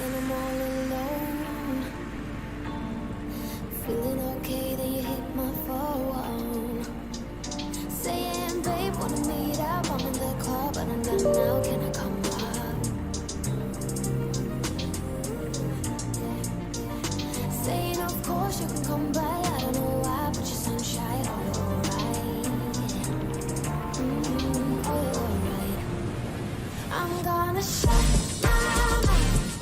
and I'm all alone. Feeling okay, then you hit my phone. Saying, babe, wanna meet up? I'm in the club, but I'm done now. Can I come up? Saying, of course you can come by. I don't know why, but you sound shy. Are you alright? Are you alright? I'm gonna shut my mouth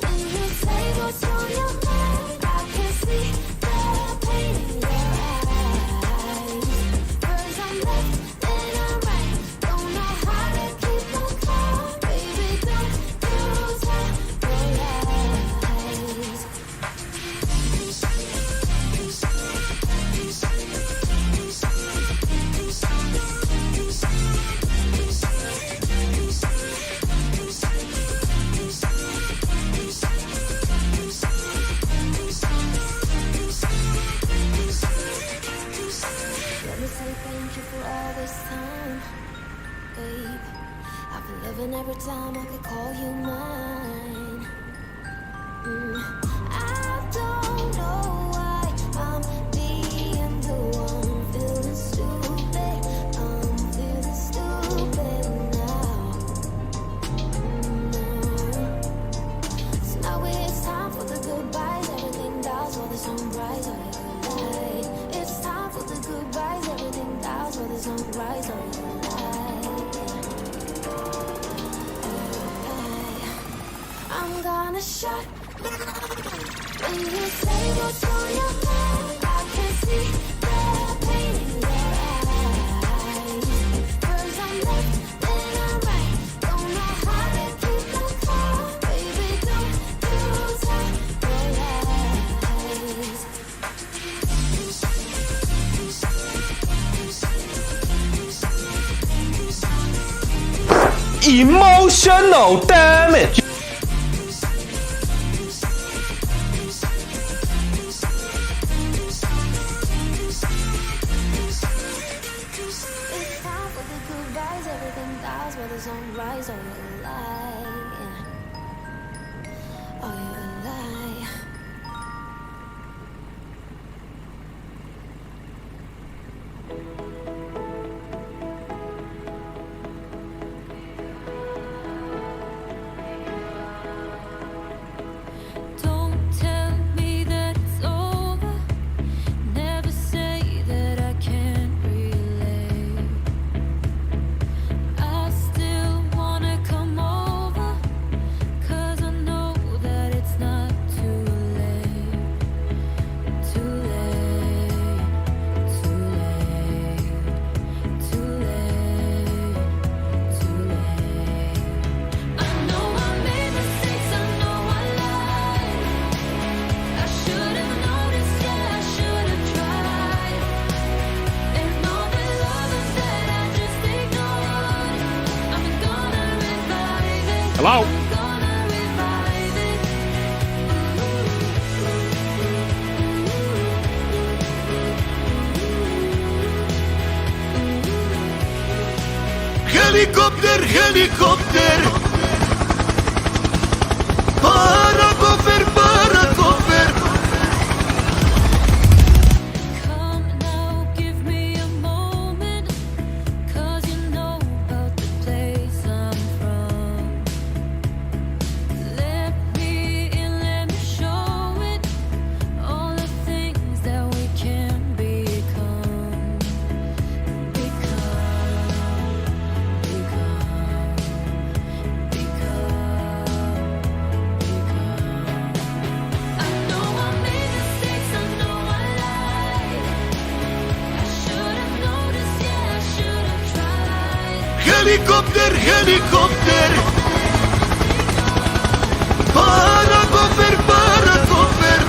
when you say what's on your mind. I can see the pain in your eyes. First I'm left, then I'm right. Don't know how to keep my calm. Baby, don't you tell your lies. Let me say thank you for all this time, babe. I've been living every time I could call you mine. I don't know why I'm being the one feeling stupid. I'm feeling stupid now. So now it's time for the goodbyes. Everything dies while the sunrise. Oh, you lie. It's time for the goodbyes. Everything dies while the sunrise. Oh, you lie. I'm gonna shut when you say what's on your mind. I can see the pain in your eyes. First I'm left, then I'm right. Don't know how to keep my calm. Baby, don't you tell your lies. Emotional damage. It's time for the goodbyes. Everything dies while the sunrise. Are you alive? Are you alive? Don't tell me that it's over. Never say that I can't relate. I still wanna come over, 'cause I know that it's not too late. Too late, too late, too late, too late. I know I made mistakes, I know I lied. I should have noticed, yeah, I should have tried. And all the lovers that I just ignored, I'm gonna revive it. Hello? I'm gonna revive it. Helicopter, helicopter. Paracofer, paracofer. Come now, give me a moment, 'cause you know about the place I'm from. Let me in, let me show it, all the things that we can become. I know I made mistakes, I know I lied. I should have noticed, yeah, I should have tried. Helicopter, helicopter. Paracofer, paracofer.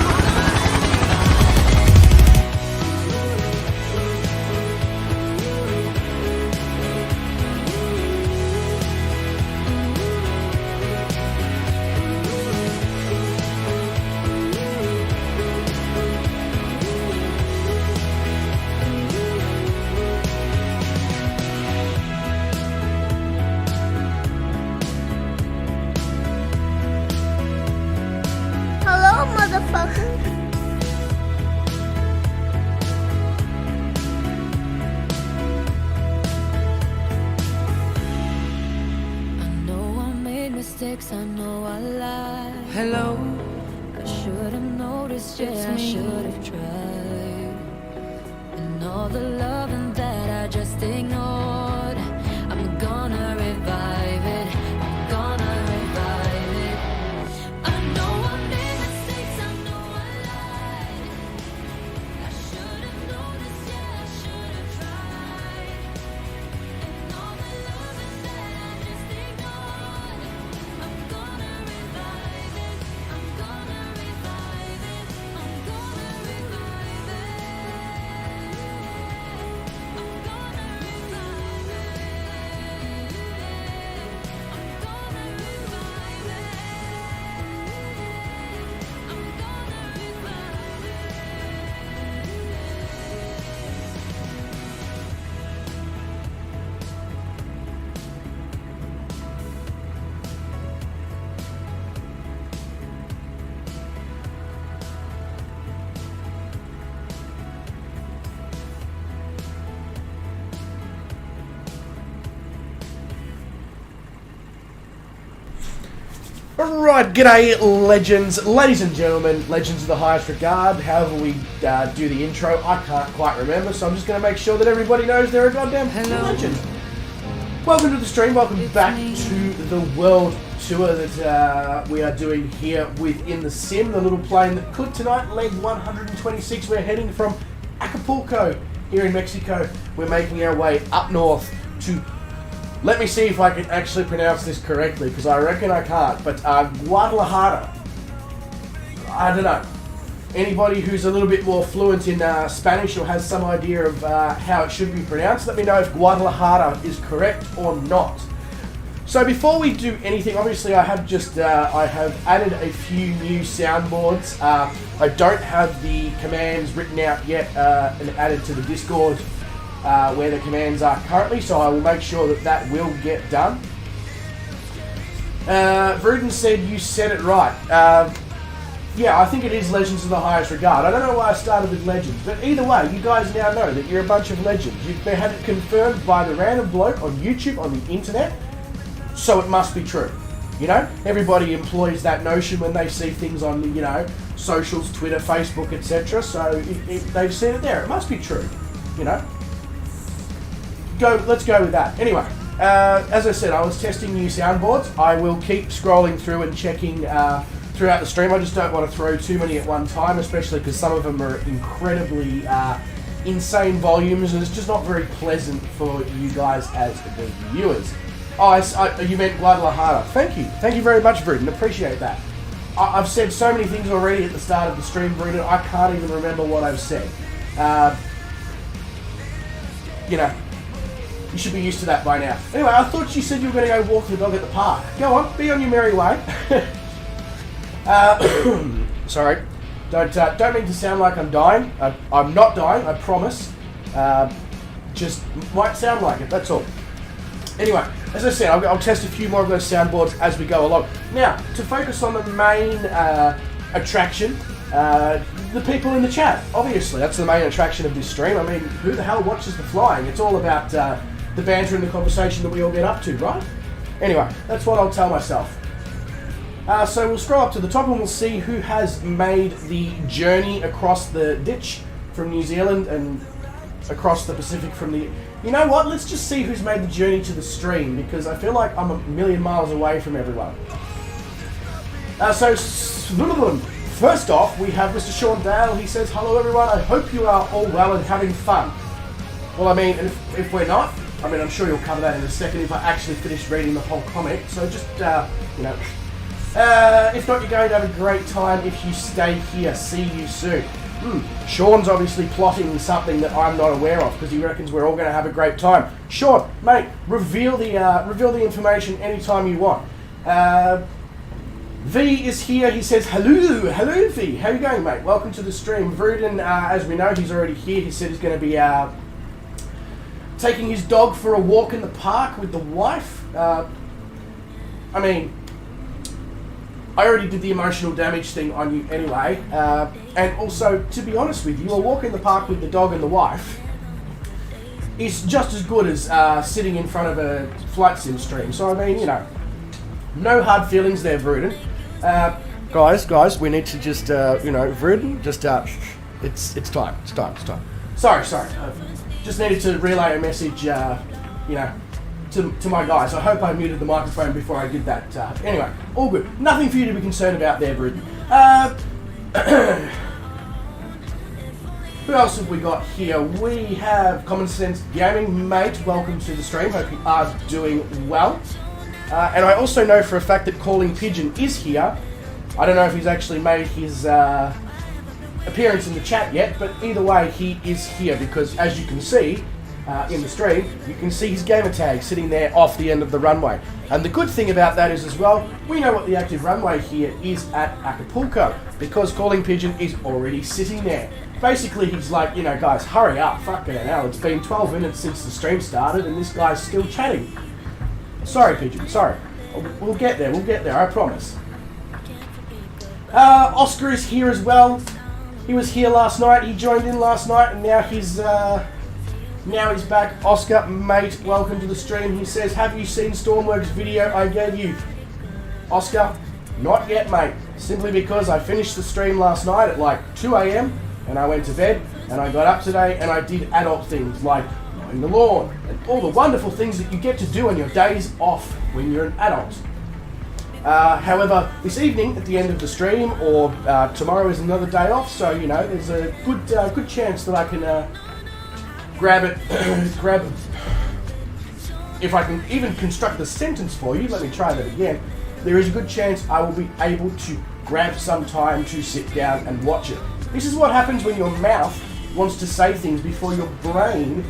mistakes I know I lied. Hello, I should have noticed, yeah, I should have tried. And all the loving that I just ignored, I'm gonna revive it. I'm gonna revive it. I know I made mistakes, I know I lied. I should have noticed, yeah, I should have tried. And all the loving that I just ignored, I'm gonna revive it. I'm gonna revive it. I'm gonna revive it. I'm gonna revive it. I'm gonna revive it. I'm gonna revive it. Right, g'day legends, ladies and gentlemen, legends of the highest regard. However we do the intro, I can't quite remember, so I'm just going to make sure that everybody knows they're a goddamn legend. Welcome to the stream, welcome back to the world tour that we are doing here within the sim, the little plane that could tonight, leg 126. We're heading from Acapulco here in Mexico. We're making our way up north to, let me see if I can actually pronounce this correctly, because I reckon I can't, but Guadalajara. I don't know. Anybody who's a little bit more fluent in Spanish or has some idea of how it should be pronounced, let me know if Guadalajara is correct or not. So before we do anything, obviously I have just I have added a few new soundboards. I don't have the commands written out yet and added to the Discord where the commands are currently, so I will make sure that that will get done. Vruden said you said it right. Yeah, I think it is Legends of the highest regard. I don't know why I started with Legends, but either way, you guys now know that you're a bunch of legends. They had it confirmed by the random bloke on YouTube, on the internet, so it must be true. You know, everybody employs that notion when they see things on, you know, socials, Twitter, Facebook, etc. So if they've seen it there, it must be true. You know. Let's go with that. Anyway, as I said, I was testing new soundboards. I will keep scrolling through and checking throughout the stream. I just don't want to throw too many at one time, especially because some of them are incredibly insane volumes, and it's just not very pleasant for you guys as the viewers. Oh, you meant Guadalajara. Thank you very much, Vruden. Appreciate that. I've said so many things already at the start of the stream, Vruden. I can't even remember what I've said. You know. You should be used to that by now. Anyway, I thought you said you were going to go walk the dog at the park. Go on, be on your merry way. Sorry, don't mean to sound like I'm dying. I'm not dying, I promise. Just might sound like it, that's all. Anyway, as I said, I'll test a few more of those soundboards as we go along. Now, to focus on the main attraction, the people in the chat. Obviously, that's the main attraction of this stream. I mean, who the hell watches the flying? It's all about the banter and the conversation that we all get up to, right? Anyway, that's what I'll tell myself. So we'll scroll up to the top and we'll see who has made the journey across the ditch from New Zealand and across the Pacific from the... You know what? Let's just see who's made the journey to the stream, because I feel like I'm a million miles away from everyone. First off, we have Mr. Sean Dale. He says, hello everyone, I hope you are all well and having fun. Well, I mean, if we're not, I mean, I'm sure you'll cover that in a second if I actually finish reading the whole comic. So just, you know, if not, you're going to have a great time if you stay here. See you soon. Sean's obviously plotting something that I'm not aware of, because he reckons we're all going to have a great time. Sean, mate, reveal the information anytime you want. V is here. He says, hello V. How you going, mate? Welcome to the stream. Vruden, as we know, he's already here. He said he's going to be taking his dog for a walk in the park with the wife. I mean, I already did the emotional damage thing on you anyway. And also, to be honest with you, a walk in the park with the dog and the wife is just as good as sitting in front of a flight sim stream. So, I mean, you know, No hard feelings there, Vruden. Guys, we need to just, Vruden, just, it's time. Sorry. Just needed to relay a message, to my guys. I hope I muted the microphone before I did that. Anyway, all good. Nothing for you to be concerned about there, Vruden. Who else have we got here? We have Common Sense Gaming, mate. Welcome to the stream. Hope you are doing well. And I also know for a fact that Calling Pigeon is here. I don't know if he's actually made his appearance in the chat yet, but either way, he is here because, as you can see in the stream, you can see his gamer tag sitting there off the end of the runway. And the good thing about that is as well, we know what the active runway here is at Acapulco because Calling Pigeon is already sitting there. Basically, he's like, guys, hurry up, fucking hell, it's been 12 minutes since the stream started and this guy's still chatting. Sorry, Pigeon, sorry. We'll get there, I promise. Oscar is here as well. He was here last night, he joined in last night, and now he's back. Oscar, mate, welcome to the stream. He says, have you seen Stormworks' video I gave you? Oscar, not yet, mate. Simply because I finished the stream last night at like 2 a.m. and I went to bed, and I got up today and I did adult things like mowing the lawn and all the wonderful things that you get to do on your days off when you're an adult. However, this evening at the end of the stream, or tomorrow is another day off, so there's a good chance that I can grab. If I can even construct the sentence for you, let me try that again. There is a good chance I will be able to grab some time to sit down and watch it. This is what happens when your mouth wants to say things before your brain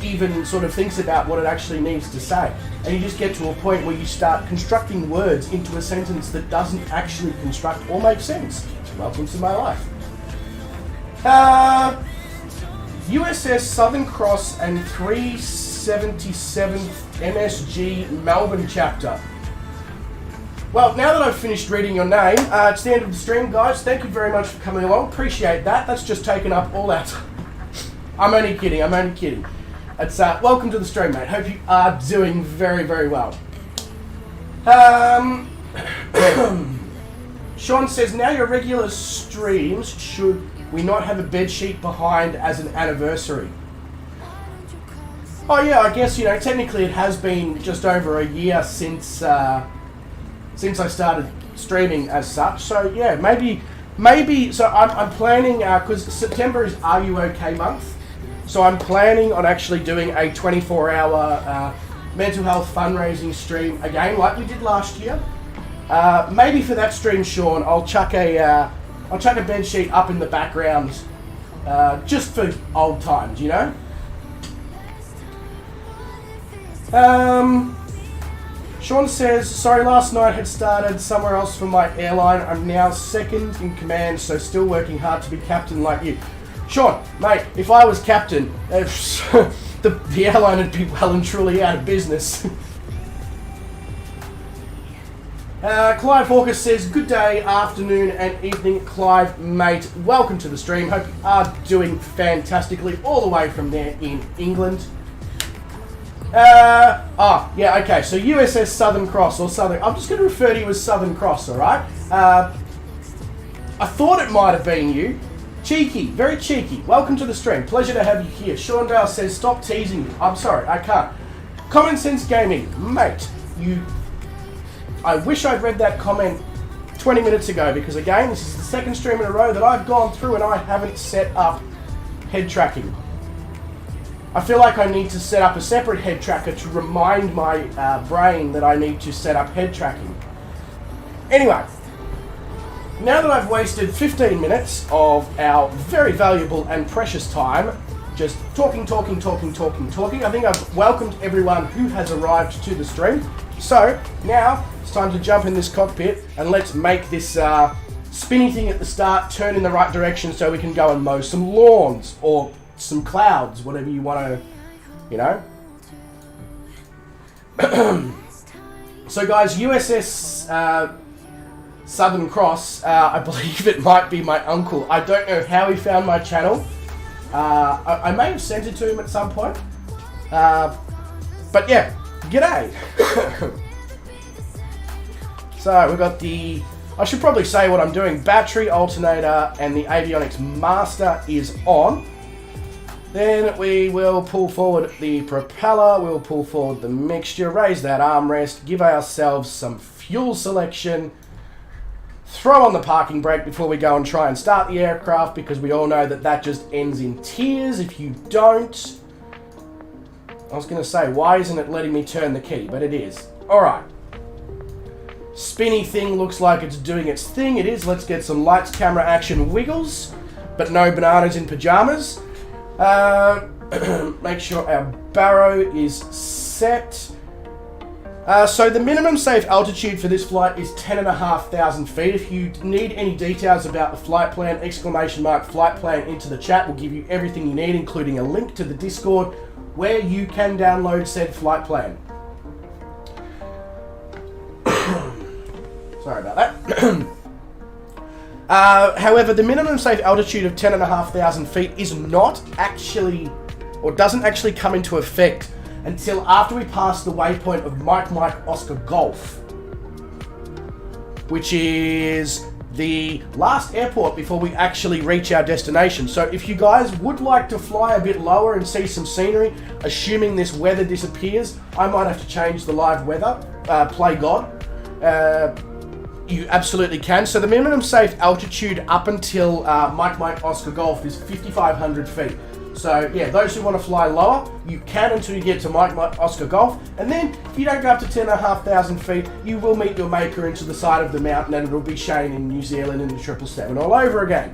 even sort of thinks about what it actually needs to say. And you just get to a point where you start constructing words into a sentence that doesn't actually construct or make sense. Welcome to my life. USS Southern Cross and 377th MSG Melbourne chapter. Well, now that I've finished reading your name, it's the end of the stream, guys. Thank you very much for coming along. Appreciate that. That's just taken up all that. I'm only kidding. It's welcome to the stream, mate. Hope you are doing very, very well. Sean says, now your regular streams, should we not have a bed sheet behind as an anniversary? Oh yeah, I guess, technically it has been just over a year since I started streaming as such. So yeah, maybe. So I'm planning, because September is Are You OK month. So I'm planning on actually doing a 24-hour mental health fundraising stream again, like we did last year. Maybe for that stream, Sean, I'll chuck a bed sheet up in the background, just for old times, Sean says, sorry, last night had started somewhere else for my airline. I'm now second in command, so still working hard to be captain like you. Sean, mate, if I was captain, the airline would be well and truly out of business. Clive Hawker says, good day, afternoon and evening, Clive, mate. Welcome to the stream. Hope you are doing fantastically all the way from there in England. Yeah, okay, so USS Southern Cross, or Southern, I'm just going to refer to you as Southern Cross, alright? I thought it might have been you. Cheeky, very cheeky. Welcome to the stream. Pleasure to have you here. Sean Dale says, stop teasing me. I'm sorry, I can't. Common Sense Gaming, mate, I wish I'd read that comment 20 minutes ago, because again, this is the second stream in a row that I've gone through and I haven't set up head tracking. I feel like I need to set up a separate head tracker to remind my brain that I need to set up head tracking. Anyway, now that I've wasted 15 minutes of our very valuable and precious time just talking, I think I've welcomed everyone who has arrived to the stream. So now it's time to jump in this cockpit and let's make this spinny thing at the start turn in the right direction so we can go and mow some lawns or some clouds, whatever you want to, So guys, USS Southern Cross, I believe it might be my uncle. I don't know how he found my channel. I may have sent it to him at some point. But yeah, g'day. So we've got the, I should probably say what I'm doing, battery, alternator, and the avionics master is on. Then we will pull forward the propeller, we'll pull forward the mixture, raise that armrest, give ourselves some fuel selection, throw on the parking brake before we go and try and start the aircraft, because we all know that that just ends in tears if you don't. I was going to say, why isn't it letting me turn the key? But it is. Alright. Spinny thing looks like it's doing its thing. It is. Let's get some lights, camera, action, wiggles. But no bananas in pajamas. Make sure our barrow is set. So the minimum safe altitude for this flight is 10,500 feet. If you need any details about the flight plan, !flight plan into the chat. We'll give you everything you need, including a link to the Discord where you can download said flight plan. Sorry about that. However, the minimum safe altitude of 10,500 feet is not actually, or doesn't actually come into effect until after we pass the waypoint of Mike Oscar Golf, which is the last airport before we actually reach our destination. So if you guys would like to fly a bit lower and see some scenery, assuming this weather disappears, I might have to change the live weather, play God. You absolutely can. So the minimum safe altitude up until Mike Oscar Golf is 5,500 feet. So yeah, those who want to fly lower, you can until you get to Mike Oscar Golf. And then if you don't go up to 10,500 feet, you will meet your maker into the side of the mountain, and it'll be Shane in New Zealand in the 777 all over again.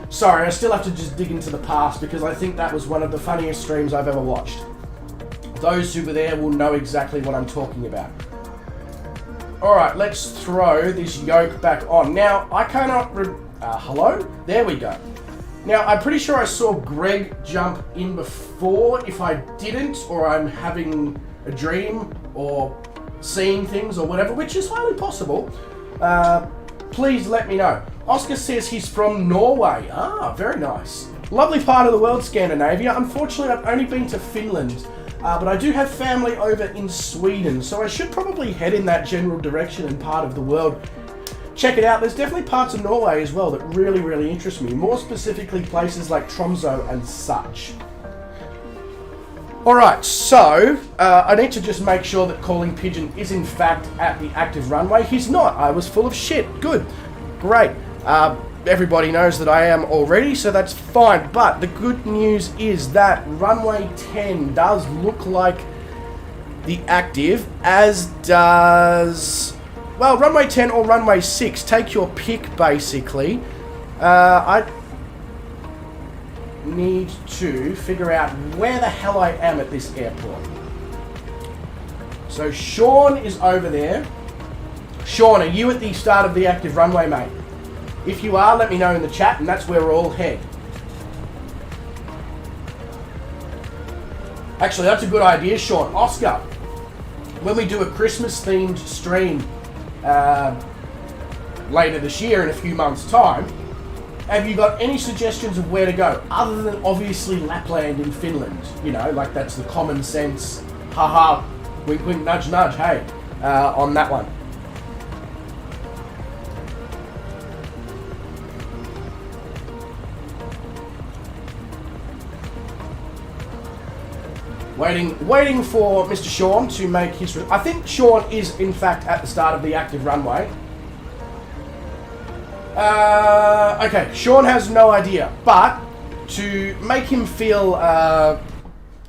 Sorry, I still have to just dig into the past because I think that was one of the funniest streams I've ever watched. Those who were there will know exactly what I'm talking about. Alright, let's throw this yoke back on. Now, I cannot... hello? There we go. Now, I'm pretty sure I saw Greg jump in before. If I didn't, or I'm having a dream, or seeing things, or whatever, which is highly possible, please let me know. Oscar says he's from Norway. Ah, very nice. Lovely part of the world, Scandinavia. Unfortunately, I've only been to Finland. But I do have family over in Sweden, so I should probably head in that general direction and part of the world. Check it out. There's definitely parts of Norway as well that really, really interest me. More specifically, places like Tromsø and such. Alright, so I need to just make sure that Calling Pigeon is in fact at the active runway. He's not. I was full of shit. Good. Great. Everybody knows that I am already, so that's fine. But the good news is that runway 10 does look like the active, as does, well, runway 10 or runway 6. Take your pick, basically. I need to figure out where the hell I am at this airport. So Sean is over there. Sean, are you at the start of the active runway, mate? If you are, let me know in the chat, and that's where we're all head. Actually, that's a good idea, Sean. Oscar, when we do a Christmas-themed stream later this year in a few months' time, have you got any suggestions of where to go, other than obviously Lapland in Finland? You know, like that's the common sense, haha, wink wink, nudge nudge, hey, on that one. Waiting for Mr. Sean to make his... I think Sean is, in fact, at the start of the active runway. Okay, Sean has no idea. But to make him feel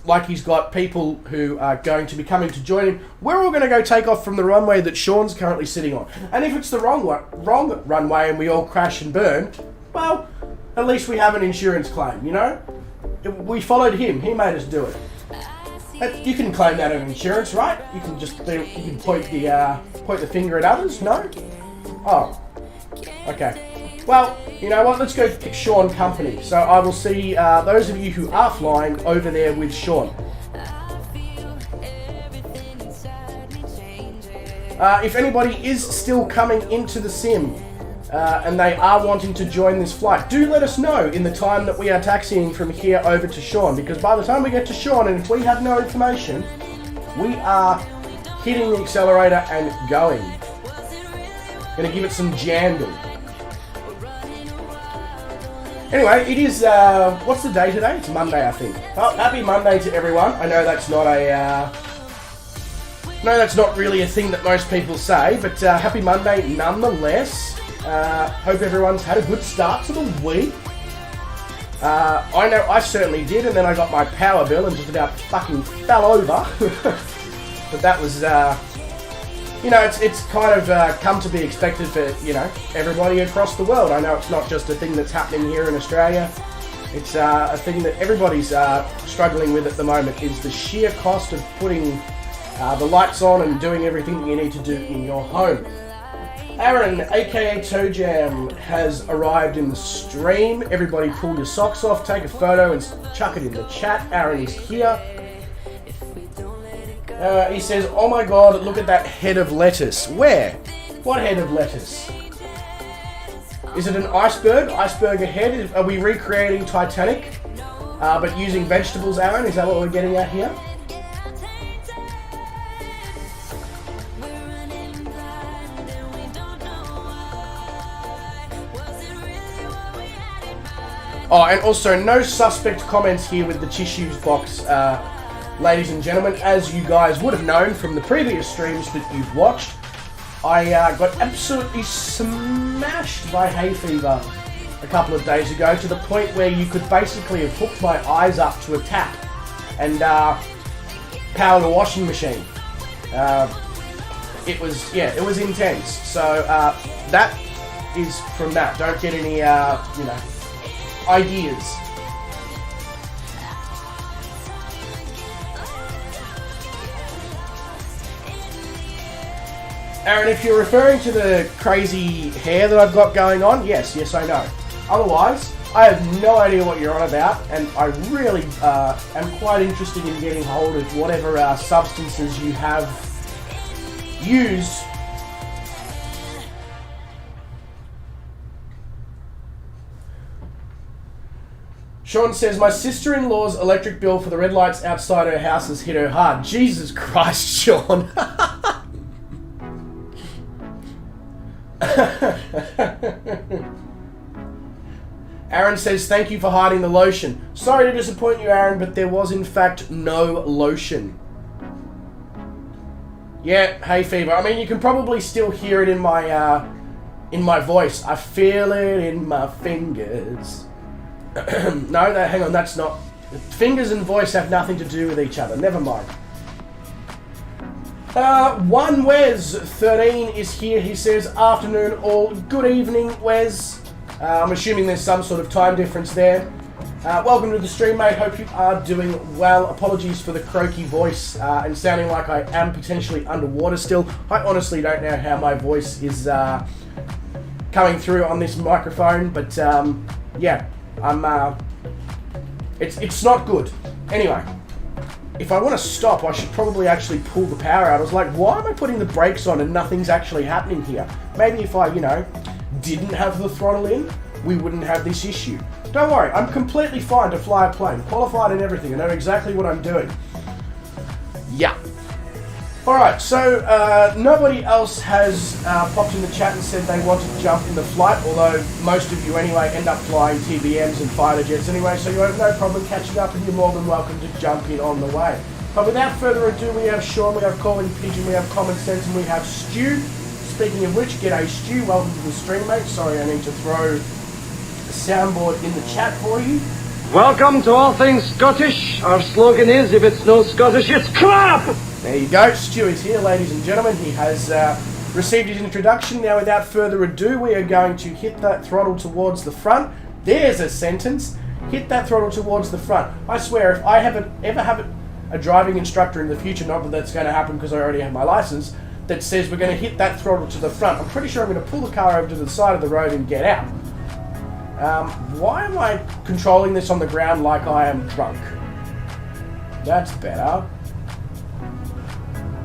like he's got people who are going to be coming to join him, we're all going to go take off from the runway that Sean's currently sitting on. And if it's the wrong runway and we all crash and burn, well, at least we have an insurance claim, you know? We followed him. He made us do it. You can claim that on insurance, right? You can just you can point the finger at others. No? Oh, okay. Well, you know what? Let's go pick Sean company. So I will see those of you who are flying over there with Sean. If anybody is still coming into the sim and they are wanting to join this flight, do let us know in the time that we are taxiing from here over to Sean, because by the time we get to Sean, and if we have no information, we are hitting the accelerator and going. Gonna give it some jandle. Anyway, it is, what's the day today? It's Monday, I think. Oh, happy Monday to everyone. I know that's not a, no, that's not really a thing that most people say, but happy Monday nonetheless. Hope everyone's had a good start to the week. I know I certainly did, and then I got my power bill and just about fucking fell over. But that was, you know, it's kind of come to be expected for, you know, everybody across the world. I know it's not just a thing that's happening here in Australia. It's a thing that everybody's struggling with at the moment, is the sheer cost of putting the lights on and doing everything that you need to do in your home. Aaron, aka Toe Jam, has arrived in the stream. Everybody pull your socks off, take a photo and chuck it in the chat. Aaron is here. He says, oh my god, look at that head of lettuce. Where? What head of lettuce? Is it an iceberg? Iceberg ahead? Are we recreating Titanic? But using vegetables, Aaron? Is that what we're getting at here? Oh, and also no suspect comments here with the tissues box, ladies and gentlemen. As you guys would have known from the previous streams that you've watched, I got absolutely smashed by hay fever a couple of days ago, to the point where you could basically have hooked my eyes up to a tap and powered a washing machine. It was intense. So that is from that. Don't get any, you know, ideas. Aaron, if you're referring to the crazy hair that I've got going on, yes, I know. Otherwise, I have no idea what you're on about, and I really am quite interested in getting hold of whatever substances you have used. Sean says, my sister-in-law's electric bill for the red lights outside her house has hit her hard. Jesus Christ, Sean. Aaron says, thank you for hiding the lotion. Sorry to disappoint you, Aaron, but there was in fact no lotion. Yeah, hay fever. I mean, you can probably still hear it in my voice. I feel it in my fingers. No, hang on, that's not... Fingers and voice have nothing to do with each other. Never mind. One Wes 13 is here. He says, afternoon all. Good evening, Wes. I'm assuming there's some sort of time difference there. Welcome to the stream, mate. Hope you are doing well. Apologies for the croaky voice and sounding like I am potentially underwater still. I honestly don't know how my voice is coming through on this microphone, but yeah, it's not good. Anyway, if I want to stop, I should probably actually pull the power out. I was like, why am I putting the brakes on and nothing's actually happening here? Maybe if I, you know, didn't have the throttle in, we wouldn't have this issue. Don't worry, I'm completely fine to fly a plane. Qualified and everything. I know exactly what I'm doing. Yeah. Alright, so nobody else has popped in the chat and said they want to jump in the flight, although most of you anyway end up flying TBMs and fighter jets anyway, so you have no problem catching up and you're more than welcome to jump in on the way. But without further ado, we have Sean, we have Calling Pigeon, we have Common Sense, and we have Stu. Speaking of which, g'day Stu, welcome to the stream, mate. Sorry, I need to throw the soundboard in the chat for you. Welcome to All Things Scottish. Our slogan is, if it's no Scottish, it's crap! There you go, Stu is here, ladies and gentlemen. He has received his introduction. Now, without further ado, we are going to hit that throttle towards the front. There's a sentence. Hit that throttle towards the front. I swear, if I ever have a driving instructor in the future, not that that's going to happen because I already have my license, that says we're going to hit that throttle to the front, I'm pretty sure I'm going to pull the car over to the side of the road and get out. Why am I controlling this on the ground like I am drunk? That's better.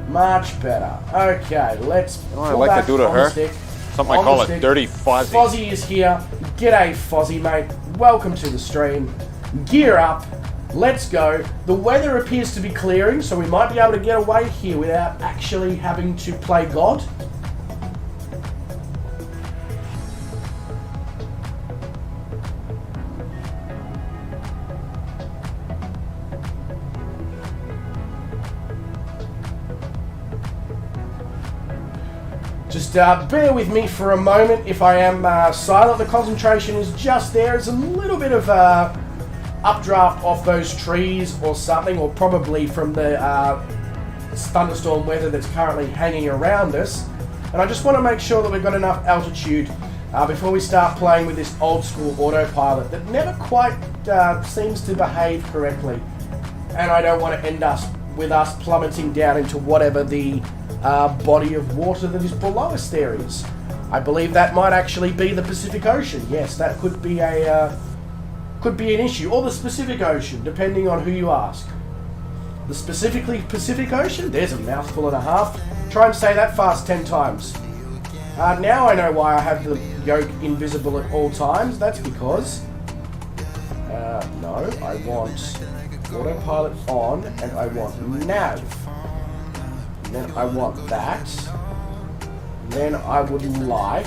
Much better. Okay, let's pull I like back to do to on the her. stick. Something I On call the it stick. dirty fuzzy. Fozzie is here. G'day, Fozzie, mate. Welcome to the stream. Gear up. Let's go. The weather appears to be clearing, so we might be able to get away here without actually having to play God. Just bear with me for a moment if I am silent. The concentration is just there. There's a little bit of updraft off those trees or something, or probably from the thunderstorm weather that's currently hanging around us. And I just want to make sure that we've got enough altitude before we start playing with this old school autopilot that never quite seems to behave correctly. And I don't want to end us with us plummeting down into whatever the body of water that is below us there is. I believe that might actually be the Pacific Ocean. Yes, that could be an issue, or the Pacific Ocean, depending on who you ask. The specifically Pacific Ocean? There's a mouthful and a half. Try and say that fast 10 times. Now I know why I have the yoke invisible at all times. That's because... no, I want autopilot on, and I want nav. And then I want that. And then I would like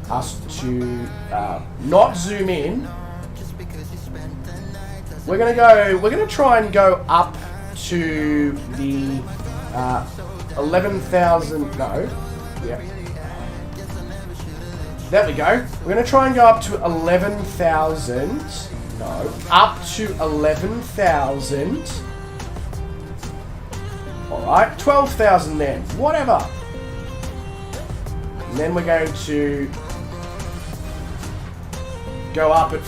us to not zoom in. We're gonna try and go up to the 11,000, no, yeah. There we go. We're gonna try and go up to 11,000, no, up to 11,000. Alright, 12,000 then, whatever. And then we're going to go up at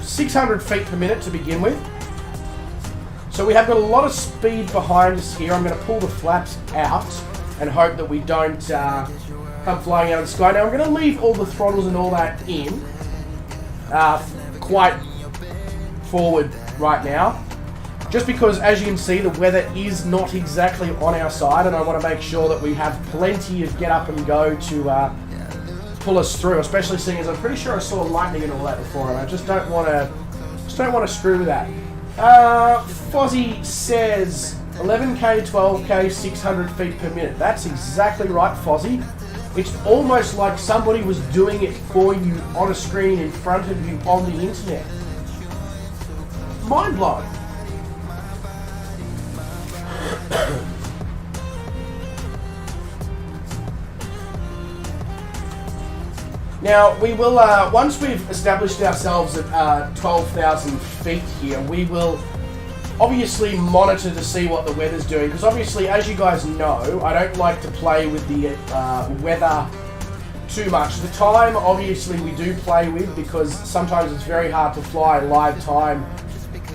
600 feet per minute to begin with. So we have got a lot of speed behind us here. I'm going to pull the flaps out and hope that we don't come flying out of the sky. Now I'm going to leave all the throttles and all that in quite forward right now. Just because, as you can see, the weather is not exactly on our side, and I want to make sure that we have plenty of get up and go to pull us through. Especially seeing as I'm pretty sure I saw lightning and all that before, and I just don't want to screw with that. Fozzie says 11k, 12k, 600 feet per minute. That's exactly right, Fozzie. It's almost like somebody was doing it for you on a screen in front of you on the internet. Mind blowing. Now, we will, once we've established ourselves at 12,000 feet here, we will obviously monitor to see what the weather's doing, because obviously, as you guys know, I don't like to play with the weather too much. The time, obviously, we do play with, because sometimes it's very hard to fly live time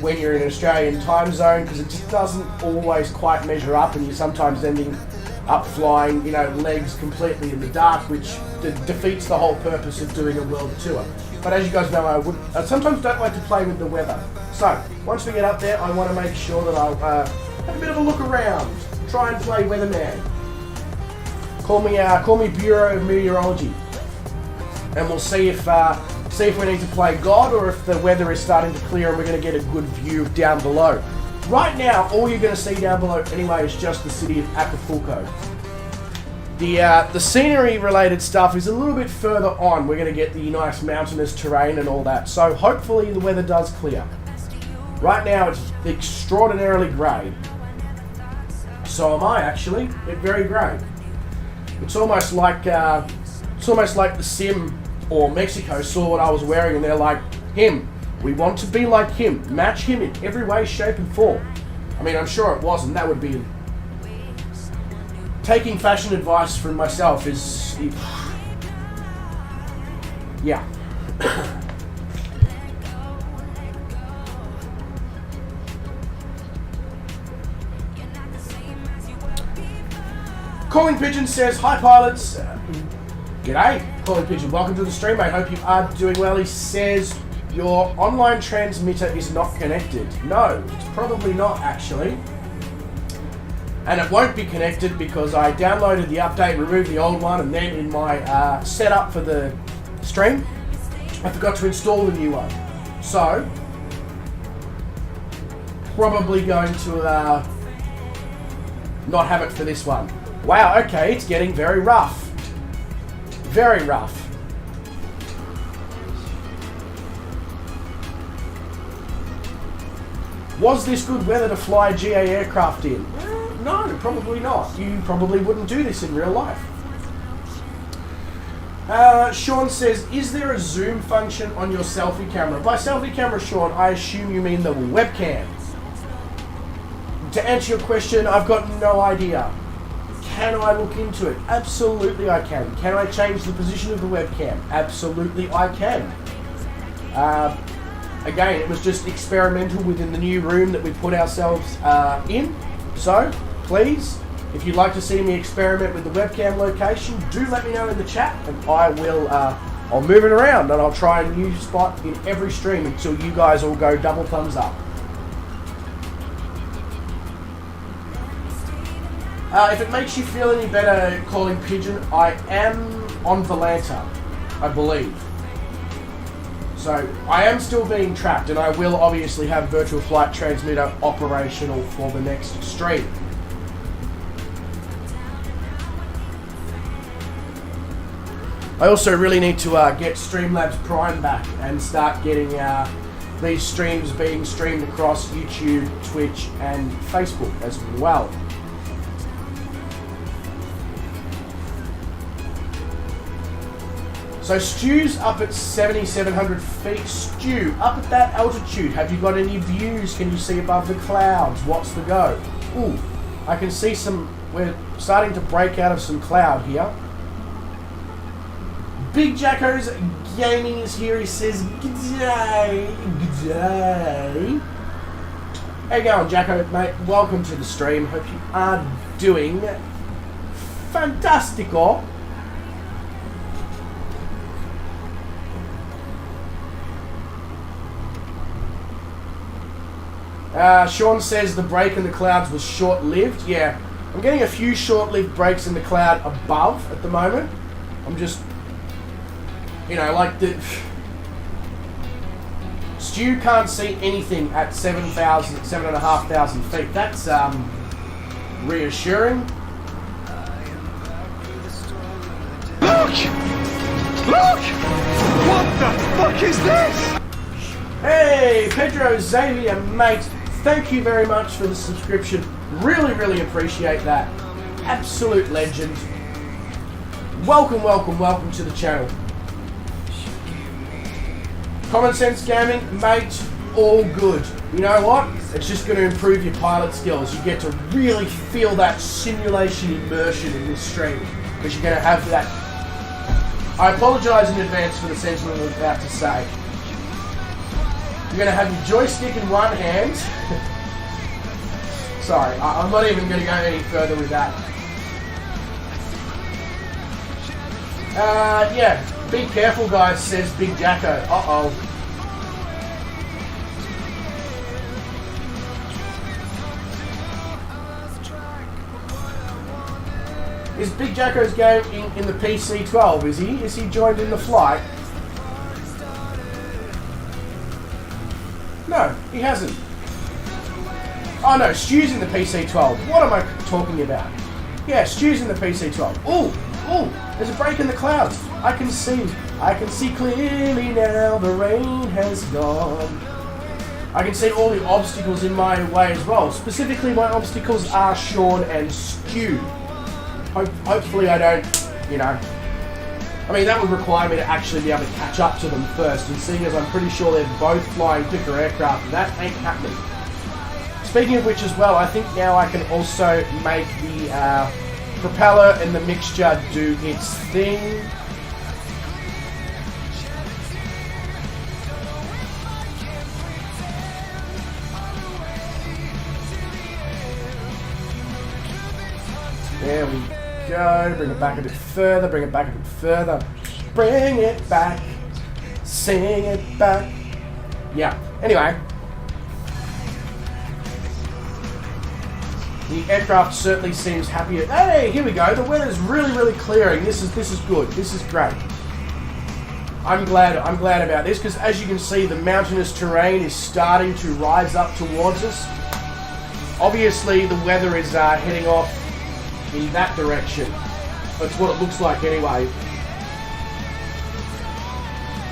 when you're in an Australian time zone, because it just doesn't always quite measure up, and you're sometimes ending up flying, you know, legs completely in the dark, which defeats the whole purpose of doing a world tour. But as you guys know, I sometimes don't like to play with the weather. So, once we get up there, I want to make sure that I'll have a bit of a look around, try and play weatherman. Call me Bureau of Meteorology, and we'll see if we need to play God, or if the weather is starting to clear and we're going to get a good view of down below. Right now, all you're going to see down below anyway is just the city of Acapulco. The scenery related stuff is a little bit further on. We're going to get the nice mountainous terrain and all that. So hopefully the weather does clear. Right now it's extraordinarily grey. So am I actually. It's very grey. It's almost like the Sim or Mexico saw what I was wearing and they're like, him. We want to be like him. Match him in every way, shape and form. I mean, I'm sure it wasn't. That would be... Taking fashion advice from myself is... Yeah. Calling Pigeon says, hi pilots. G'day, Calling Pigeon. Welcome to the stream. I hope you are doing well. He says, your online transmitter is not connected. No, it's probably not actually. And it won't be connected because I downloaded the update, removed the old one, and then in my setup for the stream, I forgot to install the new one. So, probably going to not have it for this one. Wow, okay, it's getting very rough. Very rough. Was this good weather to fly GA aircraft in? No, probably not. You probably wouldn't do this in real life. Sean says, is there a zoom function on your selfie camera? By selfie camera, Sean, I assume you mean the webcam. To answer your question, I've got no idea. Can I look into it? Absolutely I can. Can I change the position of the webcam? Absolutely I can. Again, it was just experimental within the new room that we put ourselves in. So, please, if you'd like to see me experiment with the webcam location, do let me know in the chat, and I will, I'll move it around, and I'll try a new spot in every stream until you guys all go double thumbs up. If it makes you feel any better calling Pigeon, I am on Volanta, I believe. So, I am still being tracked, and I will obviously have Virtual Flight Transmitter operational for the next stream. I also really need to get Streamlabs Prime back and start getting these streams being streamed across YouTube, Twitch, and Facebook as well. So Stu's up at 7,700 feet. Stu, up at that altitude, have you got any views? Can you see above the clouds? What's the go? Ooh, I can see some, we're starting to break out of some cloud here. Big Jacko's Gaming is here. He says, g'day, g'day. How you going, Jacko, mate? Welcome to the stream. Hope you are doing fantastico. Sean says the break in the clouds was short-lived. Yeah, I'm getting a few short-lived breaks in the cloud above at the moment. I'm just, you know, like the... Stu can't see anything at 7,500 feet. That's reassuring. Look! Look! What the fuck is this? Hey, Pedro Xavier, mate. Thank you very much for the subscription. Really, really appreciate that. Absolute legend. Welcome, welcome, welcome to the channel. Common Sense Gaming, mate, all good. You know what? It's just going to improve your pilot skills. You get to really feel that simulation immersion in this stream. Because you're going to have that... I apologise in advance for the sentiment I'm about to say. You're going to have your joystick in one hand. Sorry, I'm not even going to go any further with that. Yeah, be careful guys, says Big Jacko. Uh-oh. Is Big Jacko's game in the PC-12, is he? Is he joined in the flight? No, he hasn't. Oh no, Stu's in the PC-12. What am I talking about? Yeah, Stu's in the PC-12. Ooh, ooh, there's a break in the clouds. I can see clearly now, the rain has gone. I can see all the obstacles in my way as well. Specifically, my obstacles are Sean and Stu. Hopefully I don't, you know... I mean, that would require me to actually be able to catch up to them first, and seeing as I'm pretty sure they're both flying quicker aircraft, that ain't happening. Speaking of which as well, I think now I can also make the propeller and the mixture do its thing. There we go. Bring it back a bit further, bring it back a bit further. Bring it back. Sing it back. Yeah. Anyway. The aircraft certainly seems happier. Hey, here we go. The weather's really, really clearing. This is good. This is great. I'm glad about this because as you can see, the mountainous terrain is starting to rise up towards us. Obviously, the weather is heading off in that direction. That's what it looks like anyway.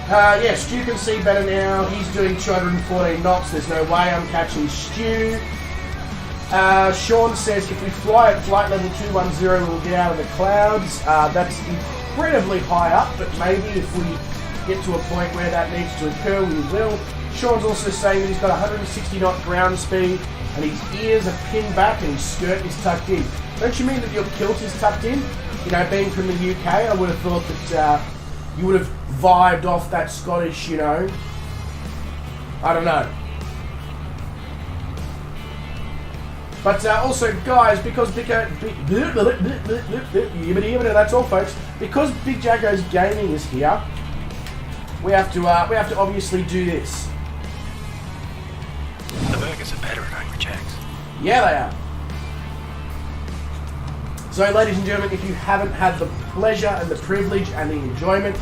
Yeah, Stu can see better now. He's doing 214 knots. There's no way I'm catching Stu. Sean says if we fly at flight level 210, we'll get out of the clouds. That's incredibly high up, but maybe if we get to a point where that needs to occur, we will. Sean's also saying that he's got 160 knot ground speed, and his ears are pinned back and his skirt is tucked in. Don't you mean that your kilt is tucked in? You know, being from the UK, I would have thought that you would have vibed off that Scottish, you know. I don't know. But also, guys, because that's all, folks. Because Big Jacko's Gaming is here, we have to obviously do this. The burgers are better at Angry Jack's. Yeah, they are. So, ladies and gentlemen, if you haven't had the pleasure and the privilege and the enjoyment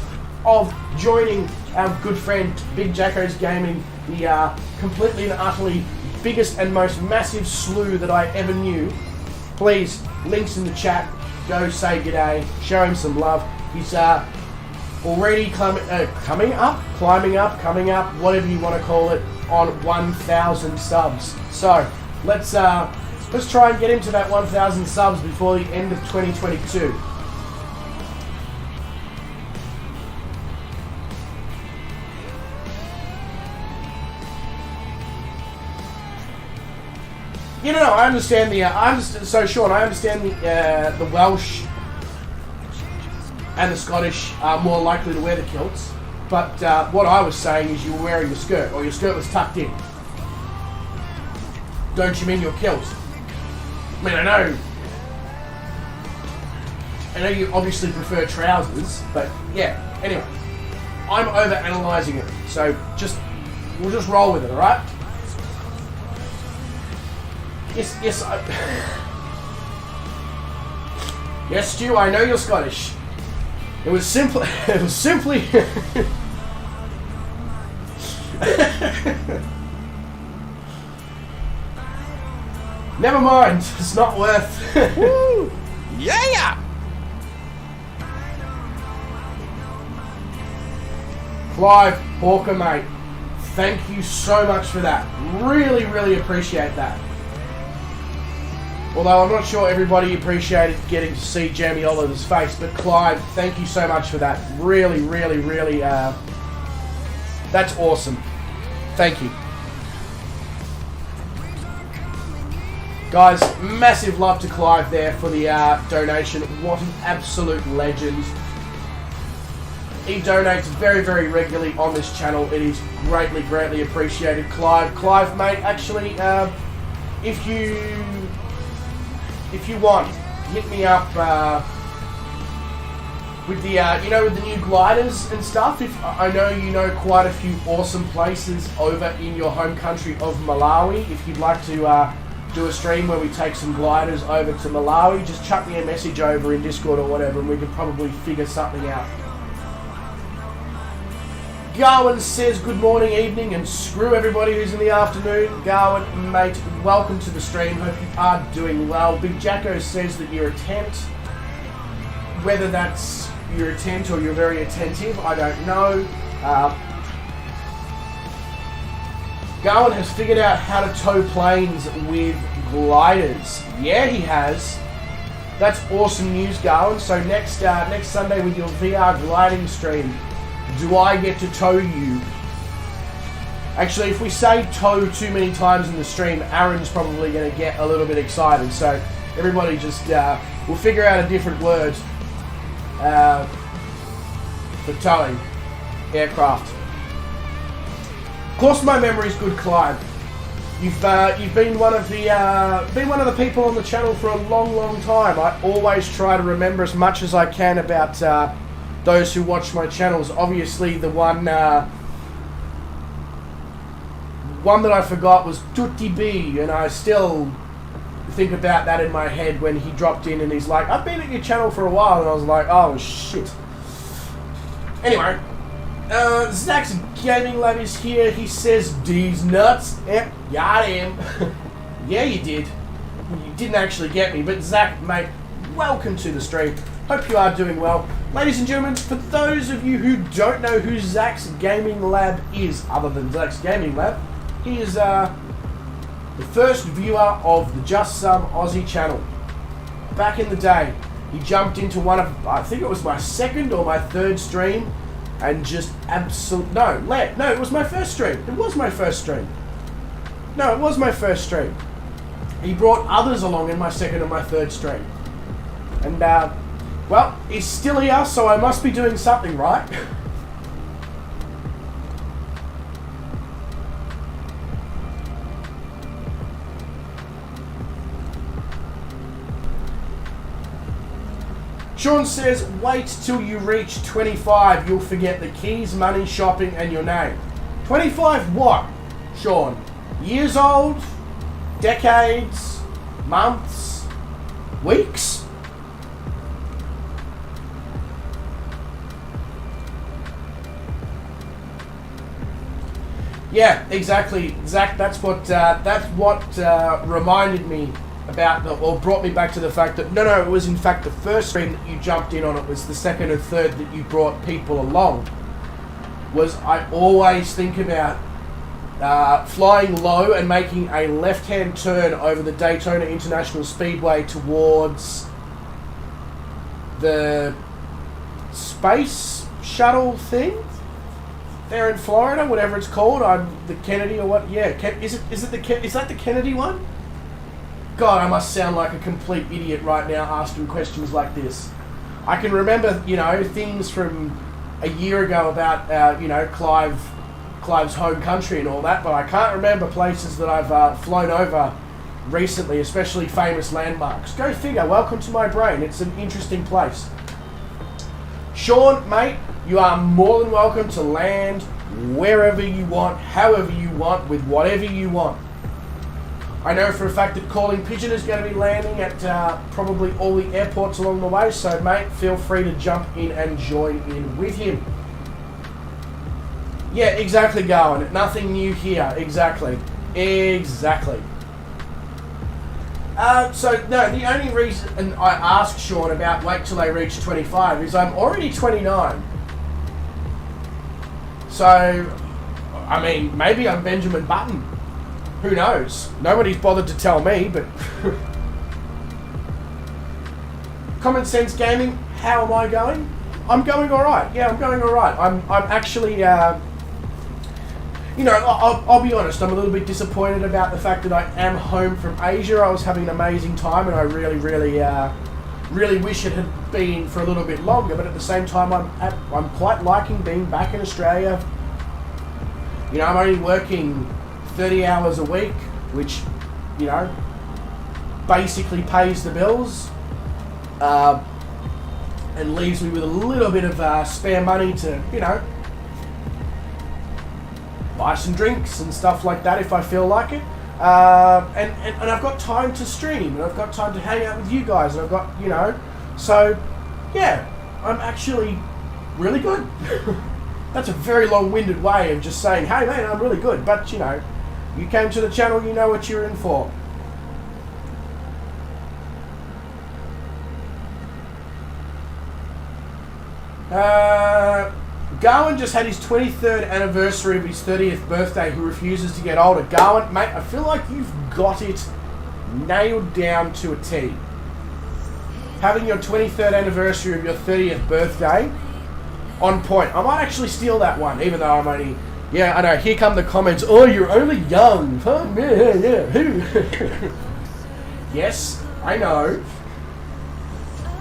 of joining our good friend Big Jacko's Gaming, the completely and utterly biggest and most massive slew that I ever knew, please, links in the chat, go say g'day, show him some love. He's already coming up, whatever you want to call it, on 1,000 subs. So let's try and get him to that 1,000 subs before the end of 2022. You know, I understand so Sean, I understand the Welsh and the Scottish are more likely to wear the kilts, but what I was saying is you were wearing the skirt, or your skirt was tucked in. Don't you mean your kilt? I mean, I know you obviously prefer trousers, but yeah, anyway. I'm over-analysing it, so we'll just roll with it, alright? Yes, yes, Stu, I know you're Scottish. It was simply... Never mind, it's not worth... Woo! Yeah! Clive Hawker, mate, thank you so much for that. Really, really appreciate that. Although I'm not sure everybody appreciated getting to see Jamie Oliver's face, but Clive, thank you so much for that. Really, really, really, that's awesome. Thank you. Guys, massive love to Clive there for the donation. What an absolute legend. He donates very, very regularly on this channel. It is greatly, greatly appreciated. Clive, mate, actually, if you want, hit me up with the, with the new gliders and stuff. If I know you know quite a few awesome places over in your home country of Malawi. If you'd like to do a stream where we take some gliders over to Malawi, just chuck me a message over in Discord or whatever, and we could probably figure something out. Garwin says good morning, evening, and screw everybody who's in the afternoon. Garwin, mate, welcome to the stream. Hope you are doing well. Big Jacko says that you're a tent. Whether that's you're a tent or you're very attentive, I don't know. Garwin has figured out how to tow planes with gliders. Yeah, he has. That's awesome news, Garwin. So next Sunday with your VR gliding stream, do I get to tow you? Actually, if we say tow too many times in the stream, Aaron's probably going to get a little bit excited. So everybody just, we'll figure out a different word for towing aircraft. Of course, my memory's good, Clive. You've been one of the people on the channel for a long, long time. I always try to remember as much as I can about those who watch my channels. Obviously, the one that I forgot was Tutti B, and I still think about that in my head when he dropped in and he's like, I've been at your channel for a while, and I was like, oh shit. Anyway, Zach's Gaming Lab is here. He says, D's nuts. Yep, got him. Yeah, you did. You didn't actually get me, but Zach, mate, welcome to the stream. Hope you are doing well. Ladies and gentlemen, for those of you who don't know who Zach's Gaming Lab is, other than Zach's Gaming Lab, he is the the first viewer of the Just Some Aussie channel. Back in the day, he jumped into one of, I think it was my second or my third stream, and just no, it was my first stream. It was my first stream. No, it was my first stream. He brought others along in my second and my third stream. And, well, he's still here, so I must be doing something right. Sean says, wait till you reach 25. You'll forget the keys, money, shopping, and your name. 25 what, Sean? Years old? Decades? Months? Weeks? Yeah, exactly, Zach. That's what reminded me about, or brought me back to the fact that no, it was in fact the first stream that you jumped in on. It was the second and third that you brought people along. Was I always think about flying low and making a left-hand turn over the Daytona International Speedway towards the space shuttle thing there in Florida, whatever it's called. The Kennedy or what? Yeah, is that the Kennedy one? God, I must sound like a complete idiot right now asking questions like this. I can remember, things from a year ago about, Clive's home country and all that, but I can't remember places that I've flown over recently, especially famous landmarks. Go figure, welcome to my brain. It's an interesting place. Sean, mate, you are more than welcome to land wherever you want, however you want, with whatever you want. I know for a fact that Calling Pigeon is going to be landing at probably all the airports along the way, so mate, feel free to jump in and join in with him. Yeah, exactly, Gowan. Nothing new here. Exactly. So, no, the only reason I asked Sean about wait till I reach 25 is I'm already 29. So, I mean, maybe I'm Benjamin Button. Who knows? Nobody's bothered to tell me, but... Common Sense Gaming, how am I going? I'm going alright. Yeah, I'm going alright. I'm actually, I'll be honest, I'm a little bit disappointed about the fact that I am home from Asia. I was having an amazing time, and I really wish it had been for a little bit longer, but at the same time, I'm quite liking being back in Australia. I'm only working 30 hours a week, which, basically pays the bills, and leaves me with a little bit of spare money to, buy some drinks and stuff like that if I feel like it. And I've got time to stream, and I've got time to hang out with you guys, and I've got, so, yeah, I'm actually really good. That's a very long-winded way of just saying, hey man, I'm really good, but, you came to the channel, you know what you're in for. Garwin just had his 23rd anniversary of his 30th birthday. Who refuses to get older? Garwin, mate, I feel like you've got it nailed down to a T. Having your 23rd anniversary of your 30th birthday, on point. I might actually steal that one, even though I'm only... Yeah, I know, here come the comments. Oh, you're only young. Huh? Yeah. Yes, I know.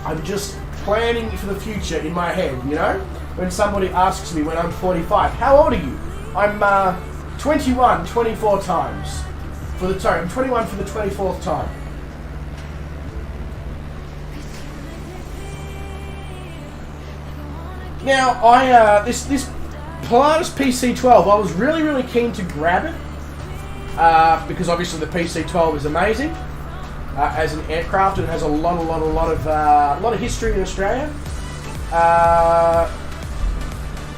I'm just planning for the future in my head, When somebody asks me when I'm 45, how old are you? I'm 21, 24 times. I'm 21 for the 24th time. Now, this Pilatus PC12, I was really keen to grab it, because obviously the PC12 is amazing as an aircraft. It has a lot of history in Australia.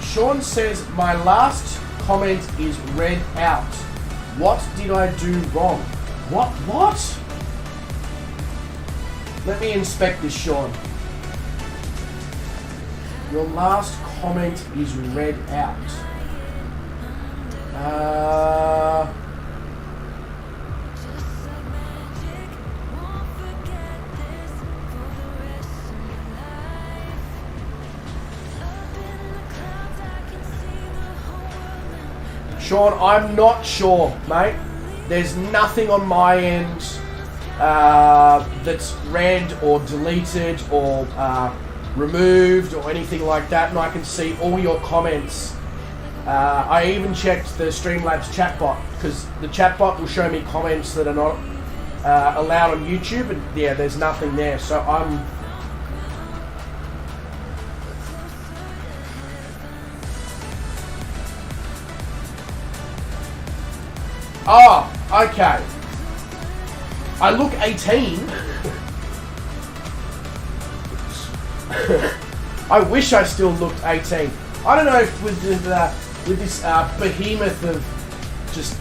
Sean says my last comment is read out. What did I do wrong? What? Let me inspect this, Sean. Your last comment is read out. Sean, I'm not sure, mate. There's nothing on my end that's read or deleted or removed or anything like that, and I can see all your comments. I even checked the Streamlabs chatbot, because the chatbot will show me comments that are not allowed on YouTube, and yeah, there's nothing there. So I'm... Oh, okay. I look 18. I wish I still looked 18. I don't know if with this behemoth of just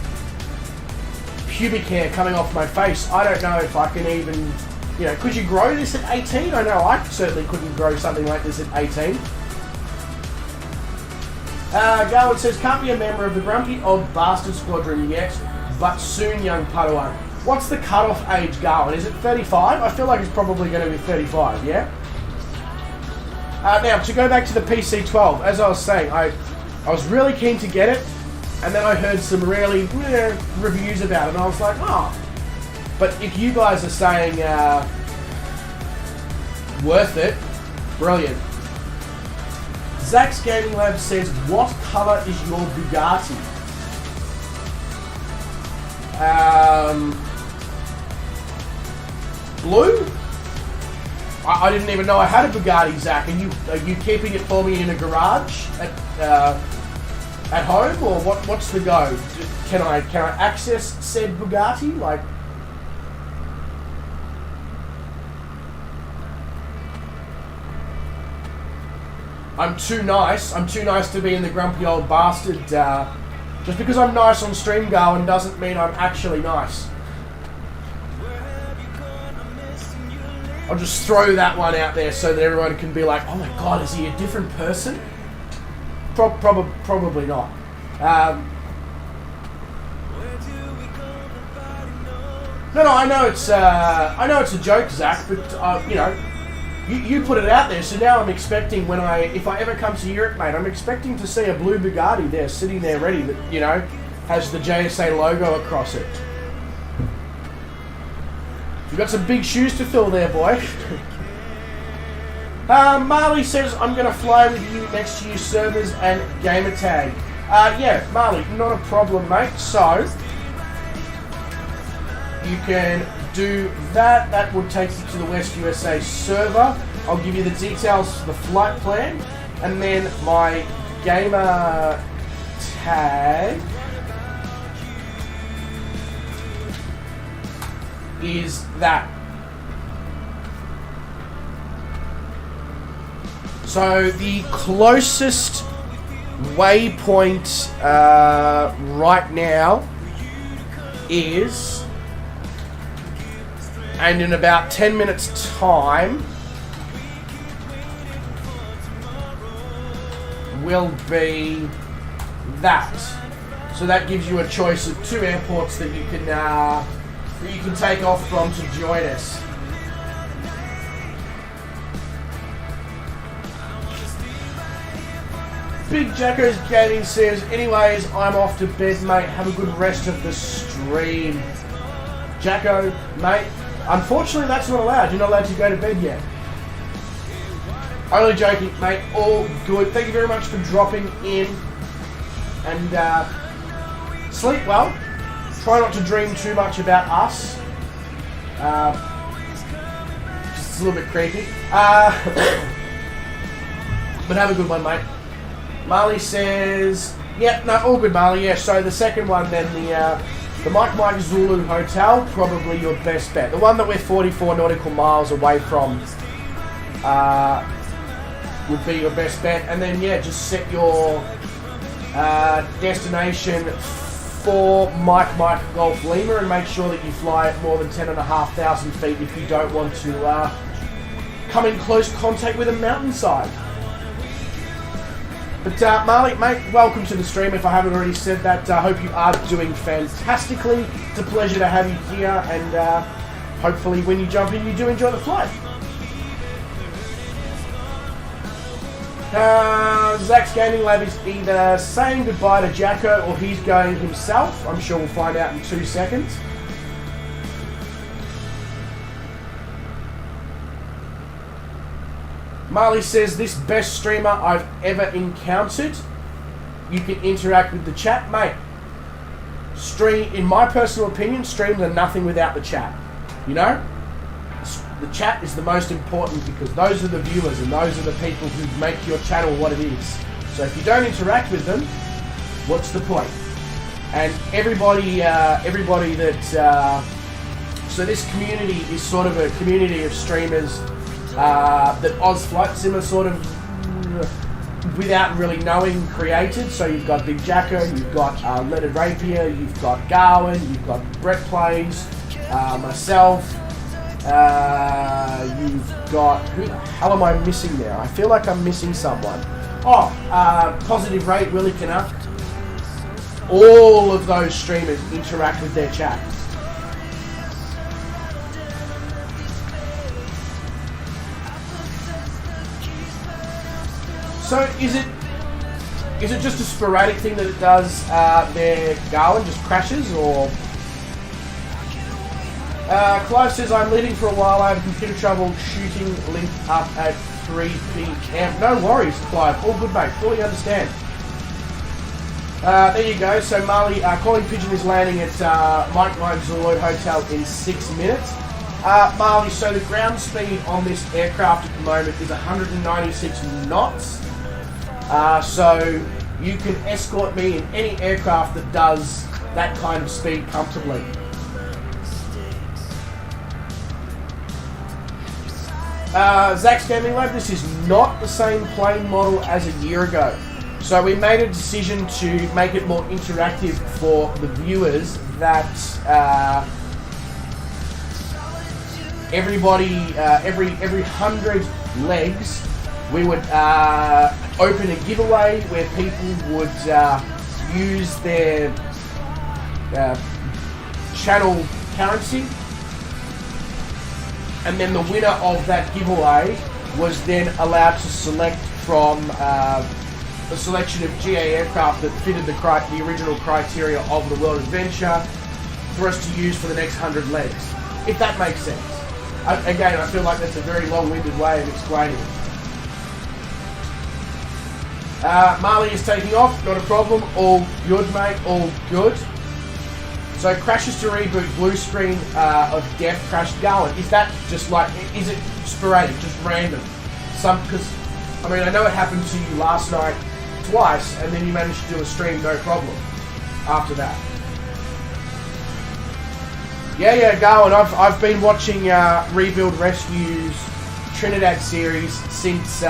pubic hair coming off my face, I don't know if I can even, you know, could you grow this at 18? I know I certainly couldn't grow something like this at 18. Garland says, can't be a member of the Grumpy Old Bastard Squadron yet, but soon, young Padawan. What's the cutoff age, Garland? Is it 35? I feel like it's probably going to be 35, yeah? Now, to go back to the PC-12, as I was saying, I was really keen to get it, and then I heard some really reviews about it, and I was like, oh. But if you guys are saying worth it, brilliant. Zach's Gaming Lab says, what colour is your Bugatti? Blue? I didn't even know I had a Bugatti, Zach. Are you keeping it for me in a garage at home, or what's the go? Can I access said Bugatti? Like, I'm too nice. I'm too nice to be in the Grumpy Old Bastard. Just because I'm nice on stream, Garwin, doesn't mean I'm actually nice. I'll just throw that one out there so that everyone can be like, oh my god, is he a different person? Probably not. No, I know it's a joke, Zach, but you know, you put it out there, so now I'm expecting if I ever come to Europe, mate, I'm expecting to see a blue Bugatti there, sitting there ready, that, you know, has the JSA logo across it. You've got some big shoes to fill there, boy. Marley says, I'm going to fly with you next to your servers and gamer tag. Yeah, Marley, not a problem, mate. So, you can do that. That will take you to the West USA server. I'll give you the details for the flight plan. And then my gamer tag is that. So the closest waypoint right now is, and in about 10 minutes time will be that. So that gives you a choice of 2 airports that you can take off from to join us. Big Jacko's Gaming says, anyways, I'm off to bed, mate. Have a good rest of the stream. Jacko, mate, unfortunately that's not allowed. You're not allowed to go to bed yet. Only joking, mate. All good. Thank you very much for dropping in. And sleep well. Try not to dream too much about us. Just a little bit creepy. But have a good one, mate. Marley says, yep, no, all good, Marley. Yeah, so the second one then, the Mike Zulu Hotel, probably your best bet. The one that we're 44 nautical miles away from would be your best bet. And then, yeah, just set your destination for Mike Golf Lima and make sure that you fly at more than 10,500 feet if you don't want to come in close contact with a mountainside. But Marley, mate, welcome to the stream. If I haven't already said that, I hope you are doing fantastically. It's a pleasure to have you here, and hopefully when you jump in, you do enjoy the flight. Zach's Gaming Lab is either saying goodbye to Jacko or he's going himself. I'm sure we'll find out in 2 seconds. Marley says, this best streamer I've ever encountered. You can interact with the chat. Mate, in my personal opinion, streams are nothing without the chat. You know? The chat is the most important because those are the viewers and those are the people who make your channel what it is. So if you don't interact with them, what's the point? And everybody that... so this community is sort of a community of streamers that Oz Flight Sim are sort of, without really knowing, created. So you've got Big Jacko, you've got Leonard Rapier, you've got Garwin, you've got Brett Plays, myself, you've got, who the hell am I missing now? I feel like I'm missing someone. Positive Rate, Willie Canuck. All of those streamers interact with their chat. So is it just a sporadic thing that it does their Garwin just crashes, or Clive says I'm leaving for a while, I have computer trouble shooting link up at 3 p.m. No worries, Clive, all good mate, fully understand. There you go, so Marley, Calling Pigeon is landing at Mike Zoloid Hotel in 6 minutes. Marley, so the ground speed on this aircraft at the moment is 196 knots. So you can escort me in any aircraft that does that kind of speed comfortably. Zach's Gaming Lab, this is not the same plane model as a year ago. So we made a decision to make it more interactive for the viewers that everybody, every 100 legs, we would open a giveaway where people would use their channel currency, and then the winner of that giveaway was then allowed to select from a selection of GA aircraft that fitted the original criteria of the World Adventure for us to use for the next 100 legs, if that makes sense. Again, I feel like that's a very long-winded way of explaining it. Marley is taking off, not a problem, all good mate, all good. So crashes to reboot, blue screen of death crash going. Is that just like, is it sporadic, just random? Because, I mean, I know it happened to you last night twice, and then you managed to do a stream no problem after that. Yeah, going. I've been watching Rebuild Rescue's Trinidad series since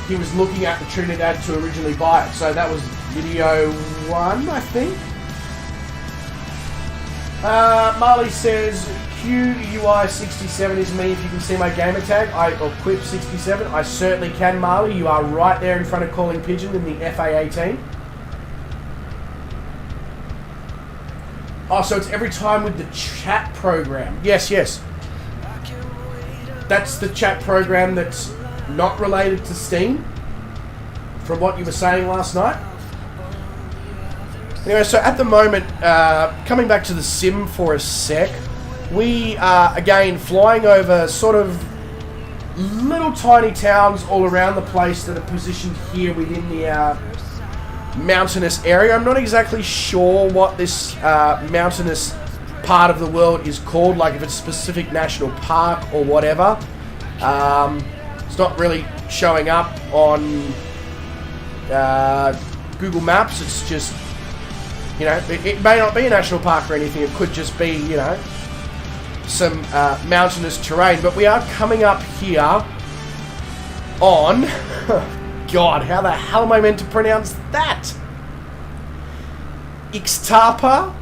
he was looking at the Trinidad to originally buy it. So that was video 1, I think. Marley says QUI67 is me if you can see my gamer tag, or Quip67. I certainly can, Marley. You are right there in front of Calling Pigeon in the FA18. Oh, so it's every time with the chat program. Yes. That's the chat program that's not related to Steam, from what you were saying last night. Anyway, so at the moment, coming back to the sim for a sec, we are, again, flying over sort of little tiny towns all around the place that are positioned here within the mountainous area. I'm not exactly sure what this mountainous part of the world is called, like if it's a specific national park or whatever. It's not really showing up on Google Maps. It's just, you know, it may not be a national park or anything. It could just be, you know, some mountainous terrain. But we are coming up here on... God, how the hell am I meant to pronounce that? Ixtapa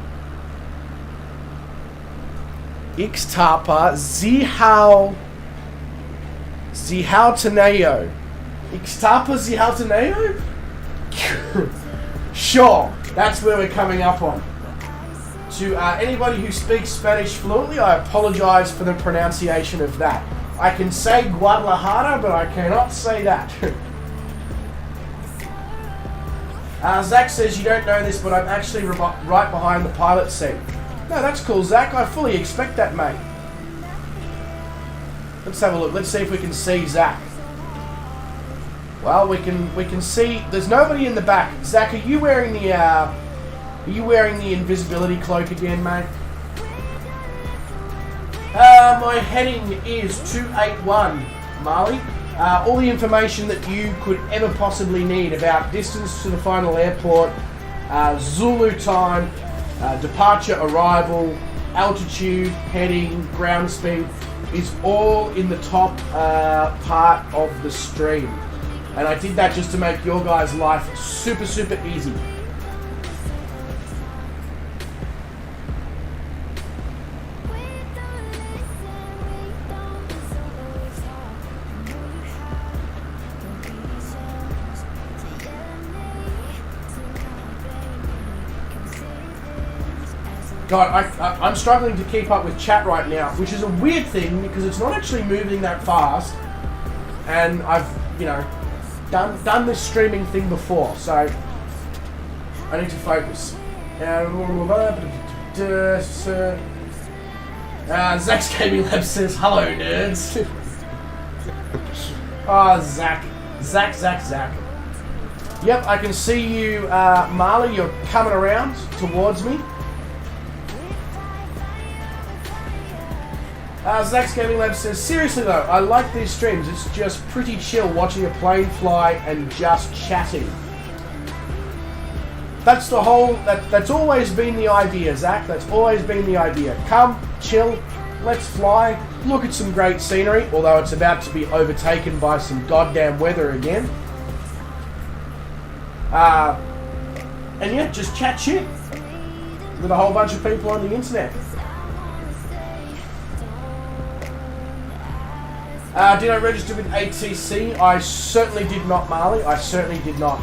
Zihuatanejo. Ixtapa Zihuatanejo? Sure, that's where we're coming up on. To anybody who speaks Spanish fluently, I apologize for the pronunciation of that. I can say Guadalajara, but I cannot say that. Zach says, you don't know this, but I'm actually right behind the pilot seat. No, that's cool, Zach. I fully expect that, mate. Let's have a look. Let's see if we can see Zach. Well, we can see. There's nobody in the back. Zach, are you wearing the invisibility cloak again, mate? My heading is 281, Marley. All the information that you could ever possibly need about distance to the final airport, Zulu time, departure, arrival, altitude, heading, ground speed is all in the top part of the stream. And I did that just to make your guys' life super, super easy. God, I'm struggling to keep up with chat right now, which is a weird thing because it's not actually moving that fast. And I've, done this streaming thing before, so I need to focus. Zach's Gaming Lab says, hello, nerds. Oh, Zach. Yep, I can see you, Marley. You're coming around towards me. Zach's Gaming Lab says, seriously though, I like these streams. It's just pretty chill watching a plane fly and just chatting. That's the whole, that's always been the idea, Zach. That's always been the idea. Come, chill, let's fly, look at some great scenery, although it's about to be overtaken by some goddamn weather again. And yeah, just chat shit with a whole bunch of people on the internet. Did I register with ATC? I certainly did not, Marley. I certainly did not.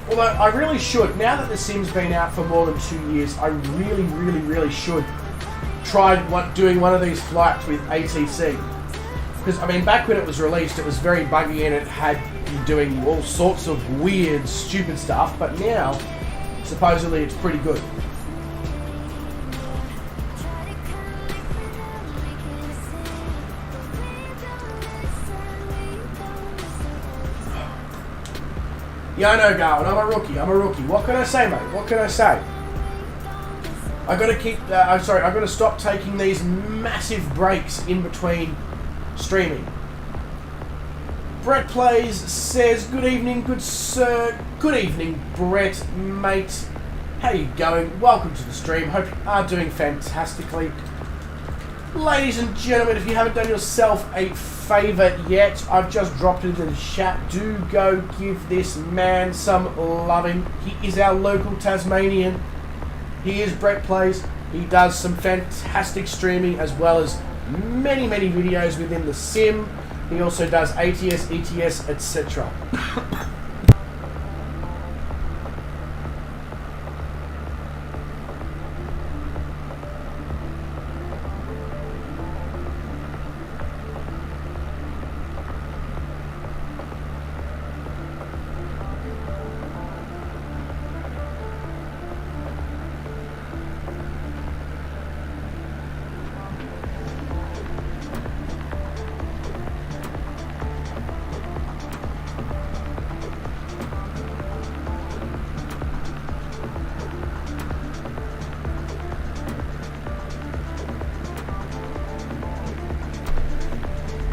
Although I really should. Now that the sim's been out for more than 2 years, I really should try doing one of these flights with ATC. Because, I mean, back when it was released, it was very buggy and it had you doing all sorts of weird, stupid stuff. But now, supposedly, it's pretty good. Yeah, I know, Garwin. I'm a rookie. What can I say, mate? What can I say? I gotta I've gotta stop taking these massive breaks in between streaming. Brett Plays says, good evening, good sir. Good evening, Brett, mate. How you going? Welcome to the stream. Hope you are doing fantastically. Ladies and gentlemen, if you haven't done yourself a favour yet, I've just dropped it in the chat. Do go give this man some loving. He is our local Tasmanian. He is Brett Plays. He does some fantastic streaming as well as many videos within the sim. He also does ATS, ETS, etc.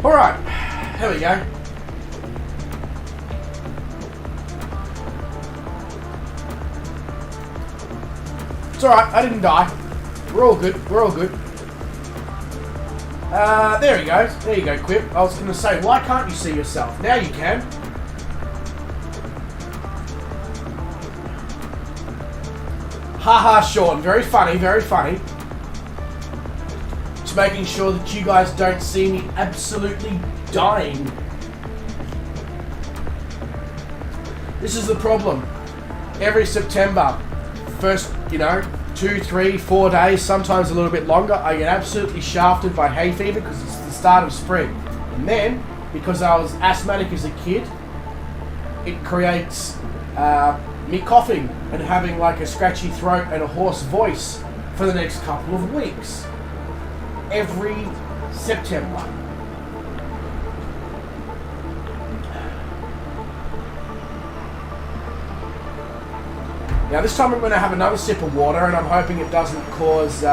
Alright, here we go. It's alright, I didn't die. We're all good. There you go. There you go, Quip. I was going to say, why can't you see yourself? Now you can. Haha, Sean. Very funny. Just making sure that you guys don't see me absolutely dying. This is the problem. Every September, first, 2, 3, 4 days, sometimes a little bit longer, I get absolutely shafted by hay fever because it's the start of spring. And then, because I was asthmatic as a kid, it creates me coughing and having like a scratchy throat and a hoarse voice for the next couple of weeks. Every September. Now this time I'm going to have another sip of water, and I'm hoping it doesn't cause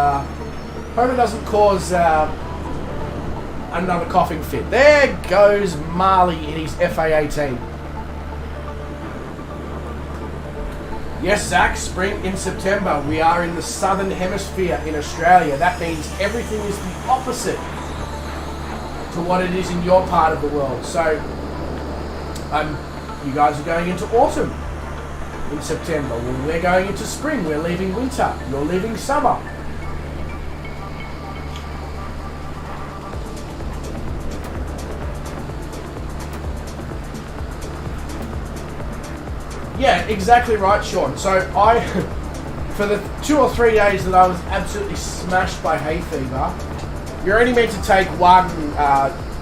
another coughing fit. There goes Marley in his FA18. Yes, Zach, spring in September. We are in the southern hemisphere in Australia. That means everything is the opposite to what it is in your part of the world. So, you guys are going into autumn in September. Well, we're going into spring. We're leaving winter. You're leaving summer. Yeah, exactly right, Sean. So for the 2 or 3 days that I was absolutely smashed by hay fever, you're only meant to take one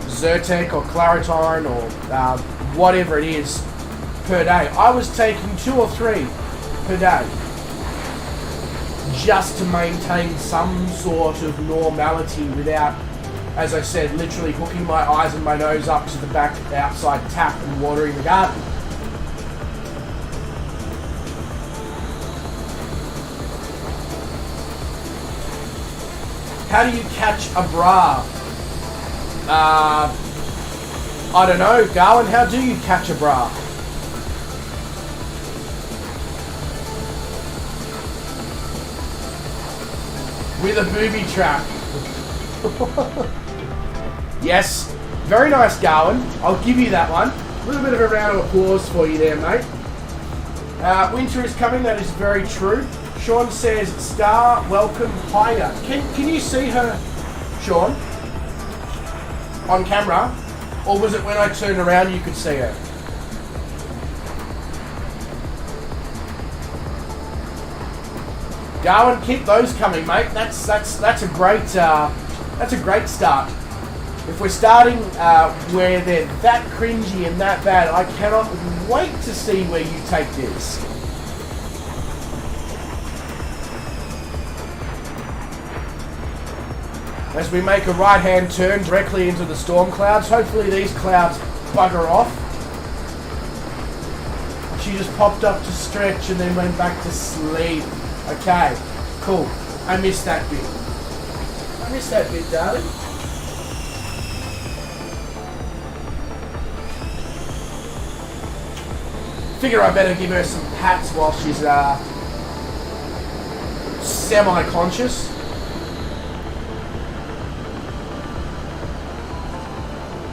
Zyrtec or Claritine or whatever it is per day. I was taking 2 or 3 per day just to maintain some sort of normality without, as I said, literally hooking my eyes and my nose up to the back outside tap and watering the garden. How do you catch a bra? I don't know, Garwin, how do you catch a bra? With a booby trap. Yes, very nice, Garwin. I'll give you that one. A little bit of a round of applause for you there, mate. Winter is coming, that is very true. Sean says, Star, welcome higher. Can you see her, Sean, on camera? Or was it when I turned around you could see her? Darwin, keep those coming, mate. That's a great start. If we're starting where they're that cringy and that bad, I cannot wait to see where you take this. As we make a right-hand turn directly into the storm clouds, hopefully these clouds bugger off. She just popped up to stretch and then went back to sleep. Okay, cool. I missed that bit. Darling. Figure I better give her some pats while she's semi-conscious.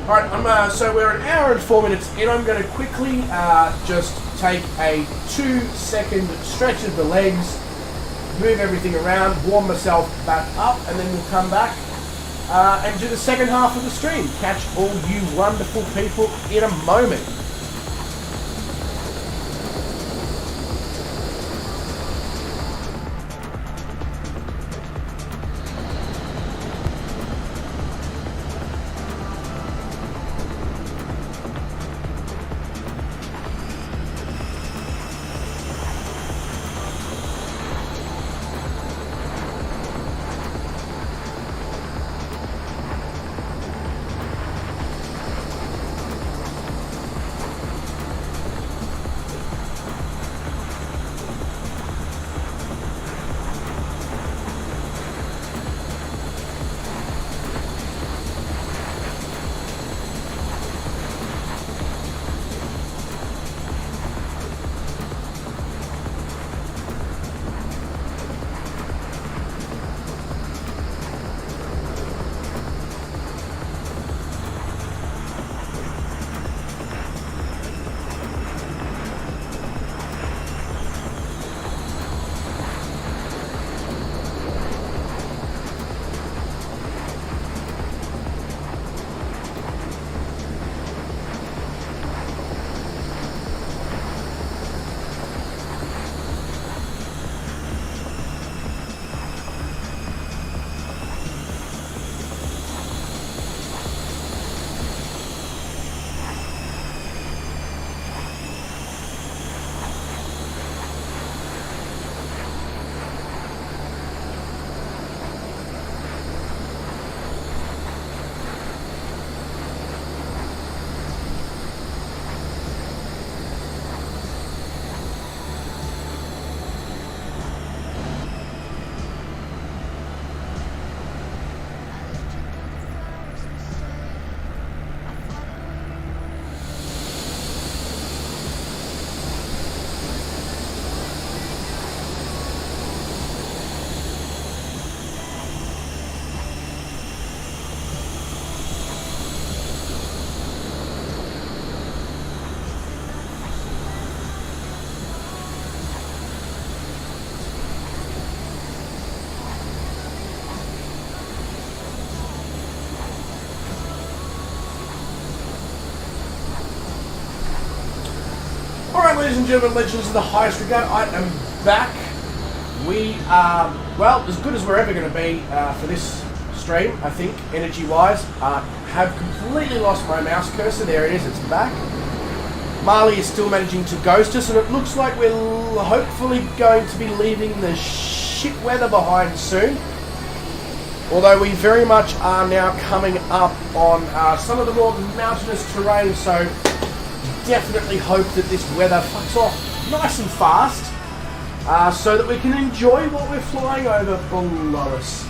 Alright, so we're an hour and 4 minutes in. I'm going to quickly just take a 2-second stretch of the legs, move everything around, warm myself back up, and then we'll come back and do the second half of the stream. Catch all you wonderful people in a moment. and gentlemen, legends of the highest regard, I am back. We are, well, as good as we're ever going to be for this stream, I think, energy-wise. Have completely lost my mouse cursor. There it is, it's back. Marley is still managing to ghost us, and it looks like we're hopefully going to be leaving the shit weather behind soon. Although we very much are now coming up on some of the more mountainous terrain, so definitely hope that this weather fucks off nice and fast, so that we can enjoy what we're flying over below us.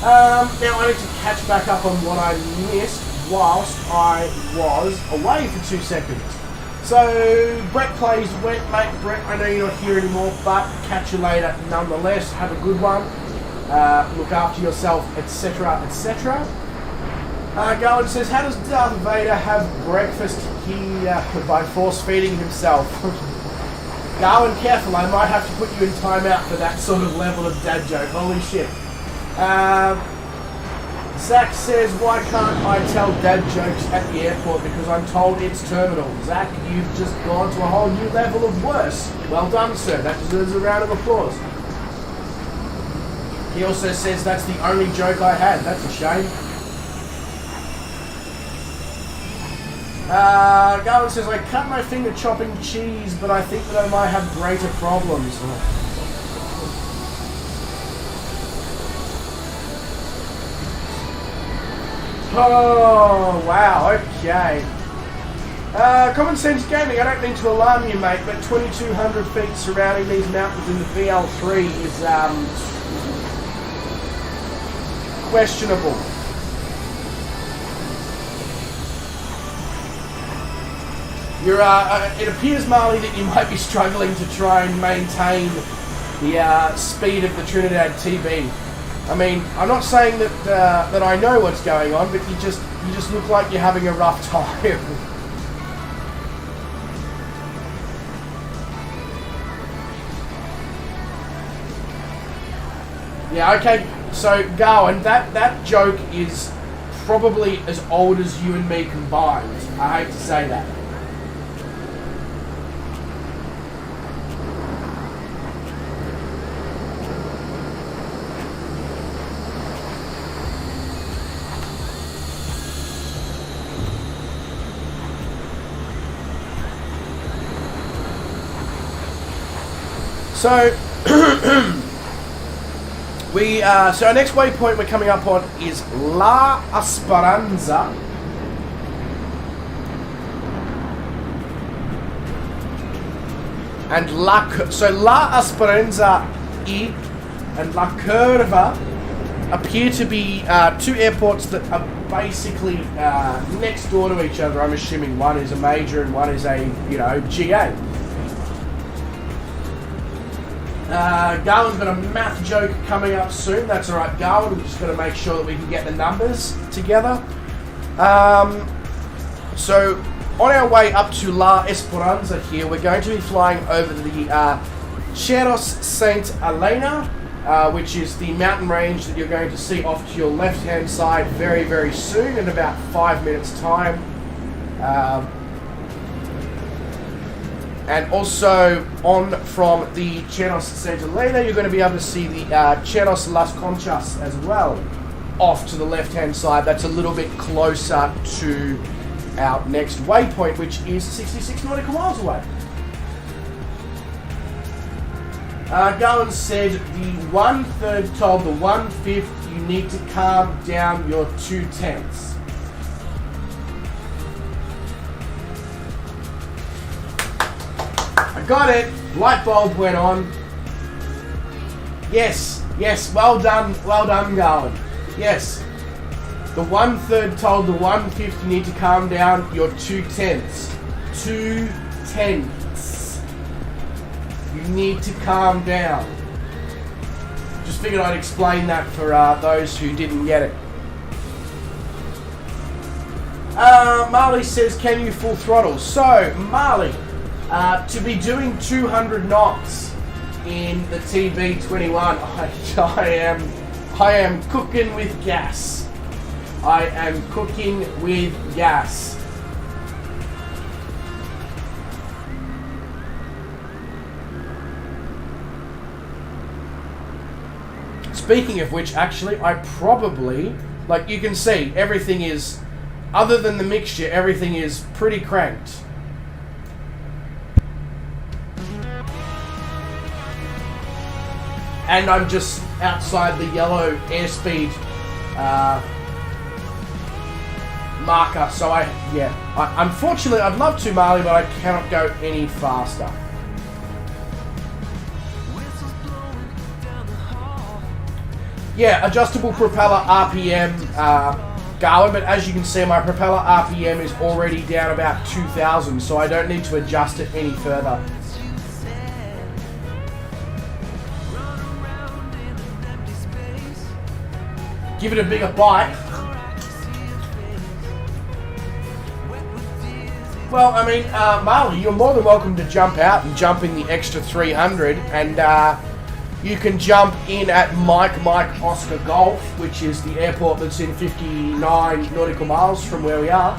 Now I need to catch back up on what I missed whilst I was away for 2 seconds. So Brett plays wet, mate. Brett, I know you're not here anymore, but catch you later nonetheless. Have a good one. Look after yourself, etc., etc. Garland says, how does Darth Vader have breakfast? By force feeding himself. Garland, careful, I might have to put you in timeout for that sort of level of dad joke. Holy shit. Zach says, why can't I tell dad jokes at the airport? Because I'm told it's terminal. Zach, you've just gone to a whole new level of worse. Well done, sir. That deserves a round of applause. He also says that's the only joke I had. That's a shame. Garland says, I cut my finger chopping cheese, but I think that I might have greater problems. Oh, wow, okay. Common Sense Gaming, I don't mean to alarm you, mate, but 2,200 feet surrounding these mountains in the VL3 is, questionable. It appears, Marley, that you might be struggling to try and maintain the speed of the Trinidad TB. I mean, I'm not saying that that I know what's going on, but you just look like you're having a rough time. Yeah, okay. So, Garwin, that joke is probably as old as you and me combined. I hate to say that. So, so our next waypoint we're coming up on is La Esperanza. And La Esperanza y and La Curva appear to be two airports that are basically next door to each other. I'm assuming one is a major and one is a, GA. Garland's got a math joke coming up soon. That's alright, Garland. We're just going to make sure that we can get the numbers together. So, on our way up to La Esperanza here, we're going to be flying over the Cerros St. Elena, which is the mountain range that you're going to see off to your left-hand side very, very soon, in about 5 minutes' time. And also, on from the Cerros St. Elena, you're going to be able to see the Cerros Las Conchas as well, off to the left-hand side. That's a little bit closer to our next waypoint, which is 66 nautical miles away. Garland said the 1/3 told the 1/5 you need to calm down your 2/10. I got it. Light bulb went on. Yes, well done, Garland. Yes. The 1/3 told the 1/5 you need to calm down your 2/10. 2/10. You need to calm down. Just figured I'd explain that for those who didn't get it. Marley says, can you full throttle? So, Marley, to be doing 200 knots in the TB21, I am cooking with gas. I am cooking with gas. speaking of which, actually, I probably, like you can see, everything is, other than the mixture, everything is pretty cranked. And I'm just outside the yellow airspeed marker, so unfortunately, I'd love to, Marley, but I cannot go any faster. Yeah, adjustable propeller RPM, Garland, but as you can see, my propeller RPM is already down about 2,000, so I don't need to adjust it any further. Give it a bigger bite. Well, I mean, Marley, you're more than welcome to jump out and jump in the extra 300, and you can jump in at Mike Oscar Golf, which is the airport that's in 59 nautical miles from where we are.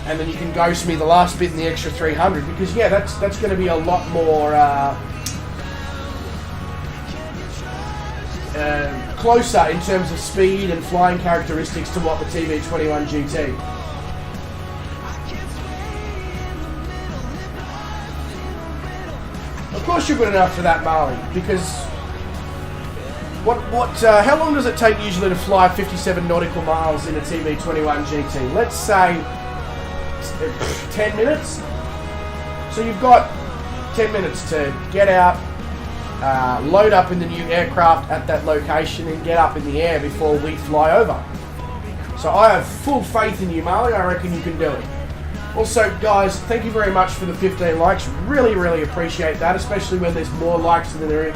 And then you can ghost me the last bit in the extra 300, because yeah, that's going to be a lot more closer in terms of speed and flying characteristics to what the TB21GT. Of course you're good enough for that, Marley, because how long does it take usually to fly 57 nautical miles in a TB21GT? Let's say 10 minutes. So you've got 10 minutes to get out, load up in the new aircraft at that location and get up in the air before we fly over. So I have full faith in you, Marley. I reckon you can do it. Also, guys, thank you very much for the 15 likes. Really, really appreciate that, especially when there's more likes than there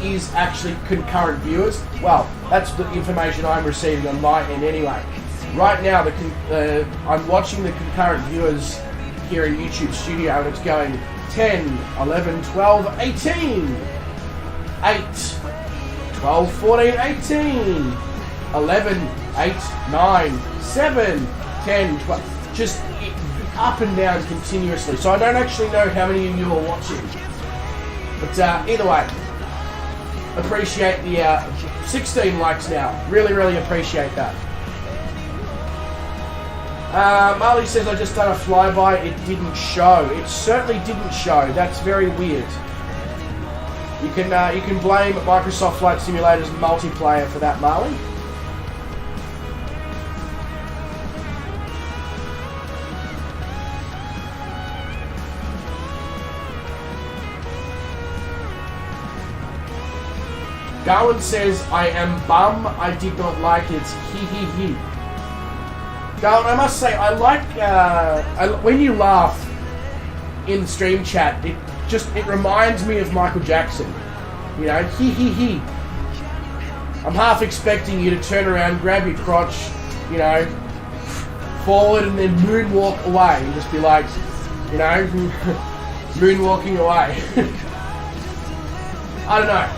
is actually concurrent viewers. Well, that's the information I'm receiving on my end anyway. Right now, I'm watching the concurrent viewers here in YouTube Studio, and it's going 10, 11, 12, 18, 8, 12, 14, 18, 11, 8, 9, 7, 10, 12, just up and down continuously. So I don't actually know how many of you are watching. But either way, appreciate the 16 likes now. Really, really appreciate that. Marley says, I just done a flyby, it didn't show. It certainly didn't show. That's very weird. You can blame Microsoft Flight Simulator's multiplayer for that, Marley. Garland says, I am bum, I did not like it, hee hee hee. Garland, I must say, I like, when you laugh in stream chat, it reminds me of Michael Jackson. You know, hee hee hee. I'm half expecting you to turn around, grab your crotch, you know, forward and then moonwalk away and just be like, you know, moonwalking away. I don't know.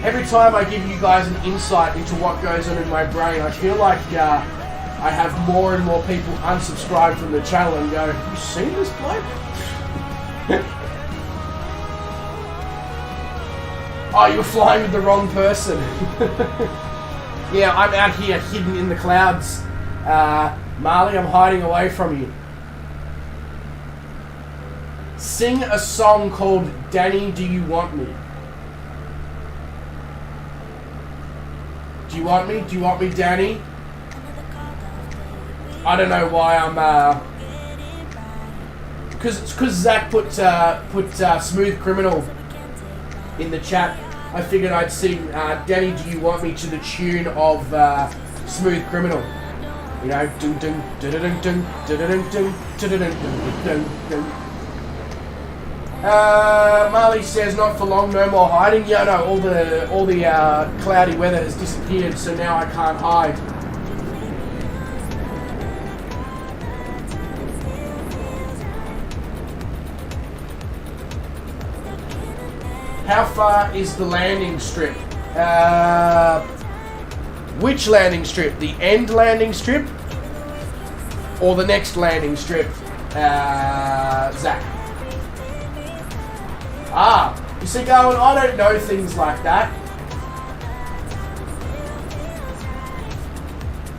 Every time I give you guys an insight into what goes on in my brain, I feel like I have more and more people unsubscribe from the channel and go, have you seen this bloke? Oh, you were flying with the wrong person. Yeah, I'm out here hidden in the clouds. Marley, I'm hiding away from you. Sing a song called Danny, Do You Want Me? Do you want me? Do you want me, Danny? I don't know why I'm, because Zach put Smooth Criminal in the chat. I figured I'd sing Danny, Do You Want Me to the tune of Smooth Criminal. You know, dun dun dun dun dun dun dun dun dun dun dun. Marley says, not for long, no more hiding. Yeah, no, all the cloudy weather has disappeared, so now I can't hide. How far is the landing strip? Which landing strip? The end landing strip? Or the next landing strip? Zach? You see, going, I don't know things like that.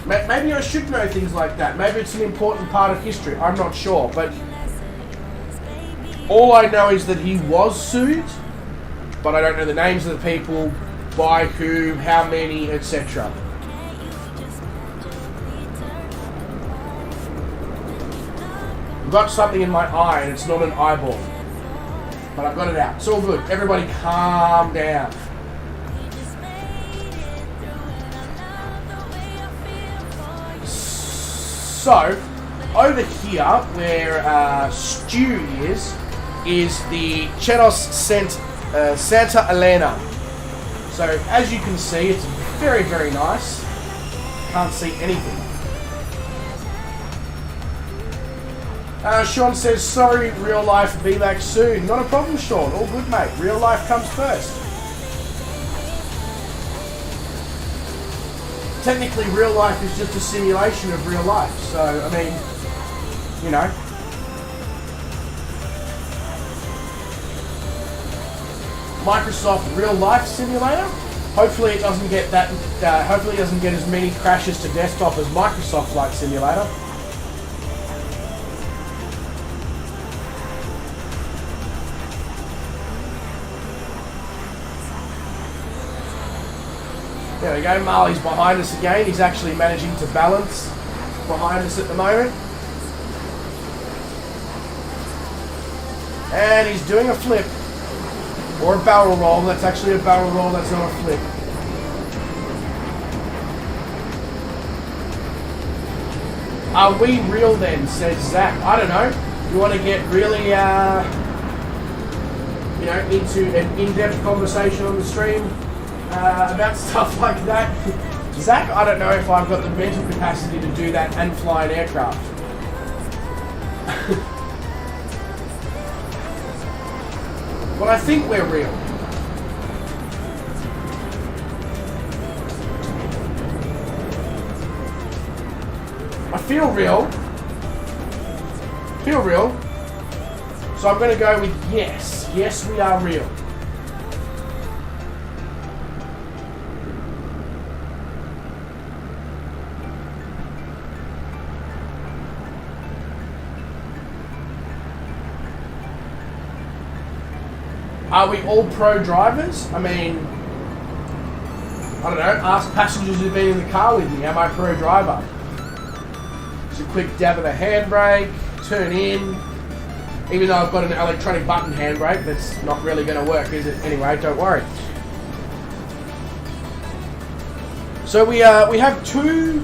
Maybe I should know things like that. Maybe it's an important part of history. I'm not sure, but all I know is that he was sued, but I don't know the names of the people, by who, how many, etc. I've got something in my eye and it's not an eyeball, but I've got it out. It's all good. Everybody calm down. So, over here, where Stu is the Chetos Santa Elena. So, as you can see, it's very, very nice. Can't see anything. Sean says, sorry, real life, be back soon. Not a problem, Sean. All good, mate. Real life comes first. Technically, real life is just a simulation of real life. So, I mean, you know. Microsoft Real Life Simulator. Hopefully, it doesn't get that. Hopefully, it doesn't get as many crashes to desktop as Microsoft Flight Simulator. There we go, Marley's behind us again. He's actually managing to balance behind us at the moment. And he's doing a flip. Or a barrel roll. That's actually a barrel roll, that's not a flip. Are we real then, says Zach. I don't know. You want to get really, into an in-depth conversation on the stream? About stuff like that. Zach, I don't know if I've got the mental capacity to do that and fly an aircraft. But I think we're real. I feel real. Feel real. So I'm going to go with yes. Yes, we are real. Are we all pro drivers? I mean, I don't know, ask passengers who've been in the car with me, am I a pro driver? Just a quick dab of the handbrake, turn in. Even though I've got an electronic button handbrake, that's not really going to work, is it? Anyway, don't worry. So we have two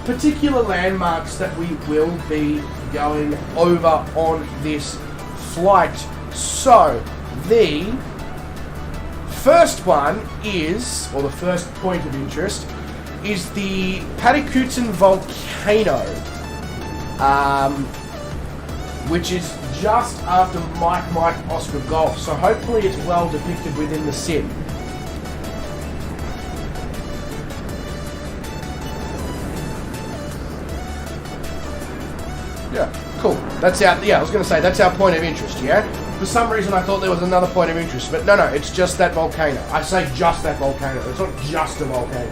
particular landmarks that we will be going over on this flight. So, the first one is, or the first point of interest, is the Patakutin volcano, which is just after Mike Oscar Golf. So hopefully it's well depicted within the sim. Yeah, cool. That's our, I was going to say, that's our point of interest, yeah? For some reason I thought there was another point of interest, but no, it's just that volcano. I say just that volcano. It's not just a volcano.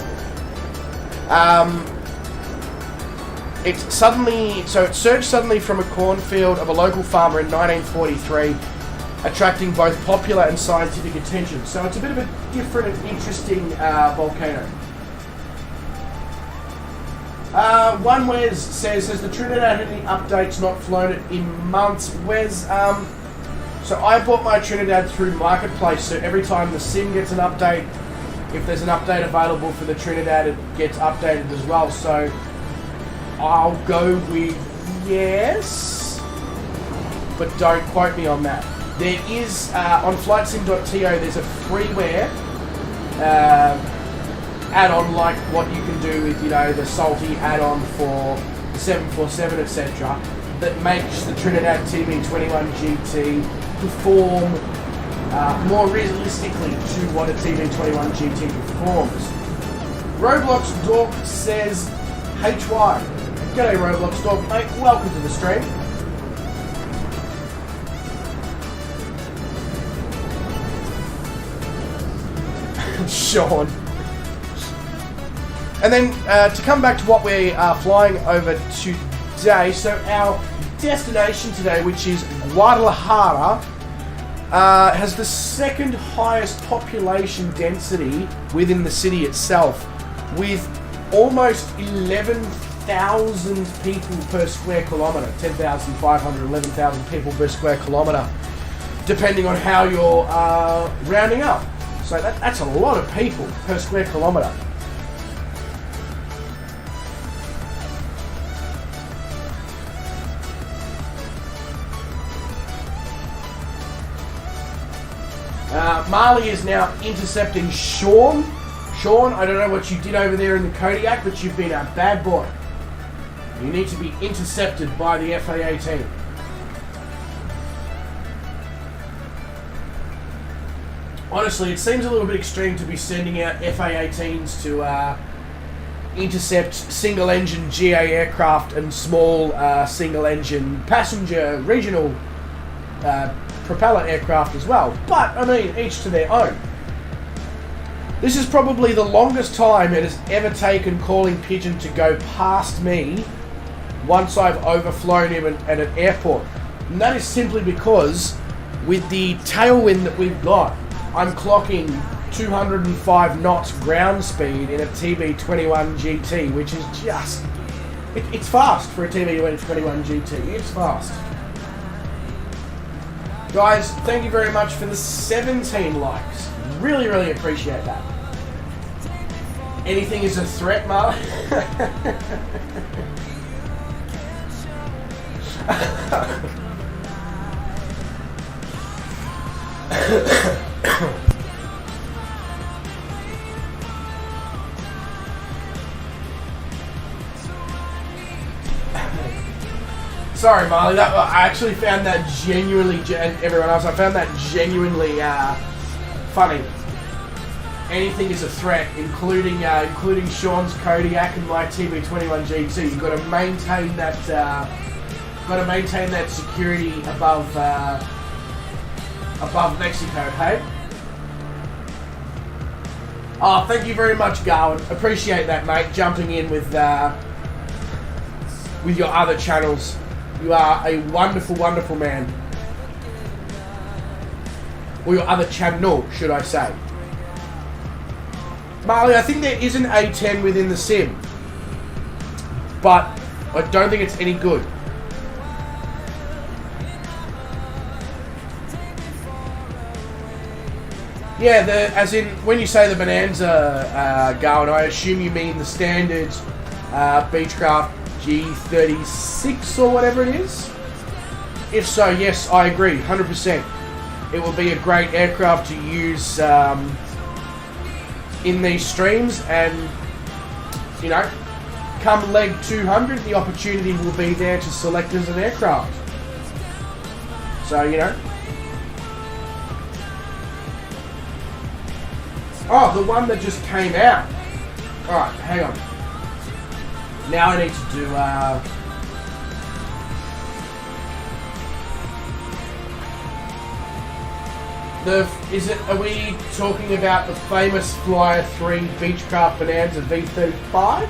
It surged suddenly from a cornfield of a local farmer in 1943, attracting both popular and scientific attention. So it's a bit of a different and interesting volcano. One Wes says, has the Trinidad had any updates, not flown it in months? Wes, so I bought my Trinidad through Marketplace, so every time the sim gets an update, if there's an update available for the Trinidad, it gets updated as well. So I'll go with yes, but don't quote me on that. There is, on flightsim.to, there's a freeware add-on like what you can do with, the Salty add-on for the 747, etc., that makes the Trinidad TB21GT perform more realistically to what a TB21GT performs. Roblox Dork says, HY. G'day Roblox Dork, mate. Welcome to the stream. Sean. And then to come back to what we are flying over today, so our destination today, which is Guadalajara, has the second highest population density within the city itself, with almost 11,000 people per square kilometre, 10,500, 11,000 people per square kilometre, depending on how you're rounding up. So that's a lot of people per square kilometre. Marley is now intercepting Sean. Sean, I don't know what you did over there in the Kodiak, but you've been a bad boy. You need to be intercepted by the FA-18. Honestly, it seems a little bit extreme to be sending out FA-18s to intercept single-engine GA aircraft and small single-engine passenger regional propeller aircraft as well. But, I mean, each to their own. This is probably the longest time it has ever taken Calling Pigeon to go past me once I've overflown him at an airport. And that is simply because with the tailwind that we've got, I'm clocking 205 knots ground speed in a TB21GT, which is just... It's fast for a TB21GT. It's fast. Guys, thank you very much for the 17 likes. Really, really appreciate that. Anything is a threat, Mark. Sorry, Marley. I actually found that genuinely, and everyone else, I found that genuinely funny. Anything is a threat, including Sean's Kodiak and my TB21GT. You've got to maintain that. Security above Mexico, hey? Oh, thank you very much, Garwin. Appreciate that, mate. Jumping in with your other channels. You are a wonderful, wonderful man. Or your other channel, should I say. Marley, I think there is an A10 within the sim. But I don't think it's any good. Yeah, as in, when you say the Bonanza, Garwin, I assume you mean the standard Beechcraft G36 or whatever it is? If so, yes, I agree, 100%. It will be a great aircraft to use in these streams, and, you know, come leg 200, the opportunity will be there to select as an aircraft. So, you know. Oh, the one that just came out. Alright, hang on. Now I need to do, are we talking about the famous Flyer 3 Beechcraft Bonanza V35?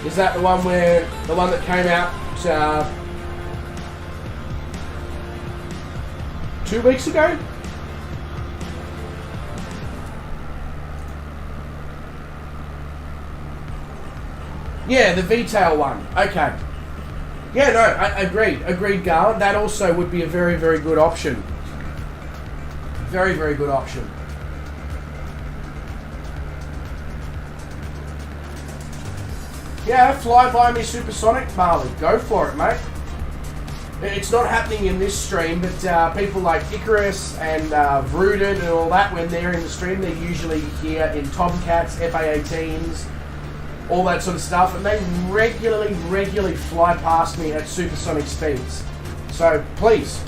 Is that the one that came out 2 weeks ago? Yeah, the V-tail one. Okay. Yeah, no, agreed, Garland. That also would be a very, very good option. Very, very good option. Yeah, fly by me supersonic, Marley. Go for it, mate. It's not happening in this stream, but people like Icarus and Vrooted and all that, when they're in the stream, they're usually here in Tomcats, FA-18s, all that sort of stuff, and they regularly fly past me at supersonic speeds. So, please.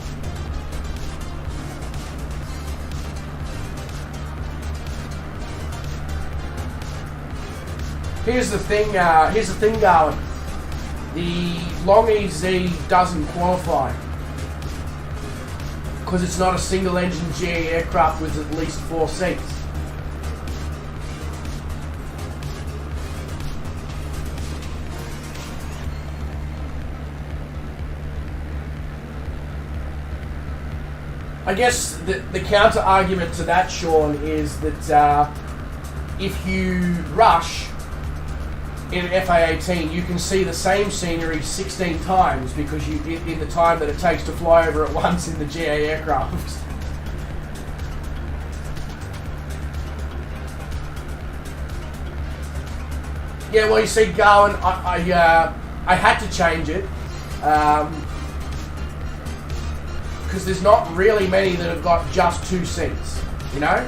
Here's the thing, Garland. The Long EZ doesn't qualify. because it's not a single engine GE aircraft with at least 4 seats. I guess the counter argument to that, Sean, is that if you rush in an FA-18, you can see the same scenery 16 times because in the time that it takes to fly over it once in the GA aircraft. Yeah, well, you see, Garwin, I had to change it because there's not really many that have got just 2 seats, you know?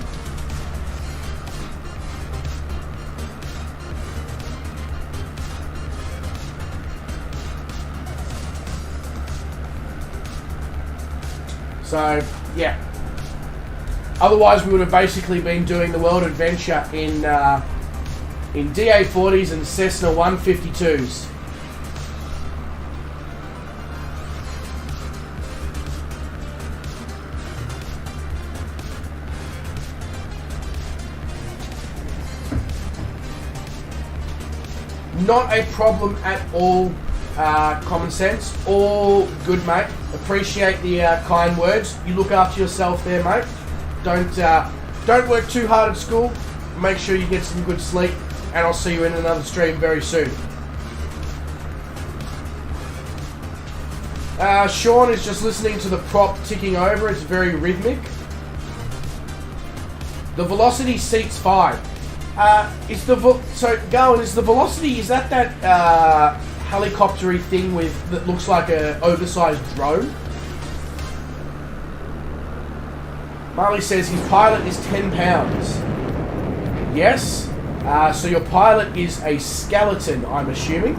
So, yeah. Otherwise, we would have basically been doing the world adventure in DA-40s and Cessna 152s. Not a problem at all. Common sense, all good, mate. Appreciate the kind words. You look after yourself there, mate. Don't work too hard at school. Make sure you get some good sleep, and I'll see you in another stream very soon. Sean is just listening to the prop ticking over. It's very rhythmic. The velocity seats 5. So Garwin, is the velocity, is that helicopter-y thing that looks like an oversized drone? Marley says his pilot is 10 pounds. Yes. So your pilot is a skeleton, I'm assuming.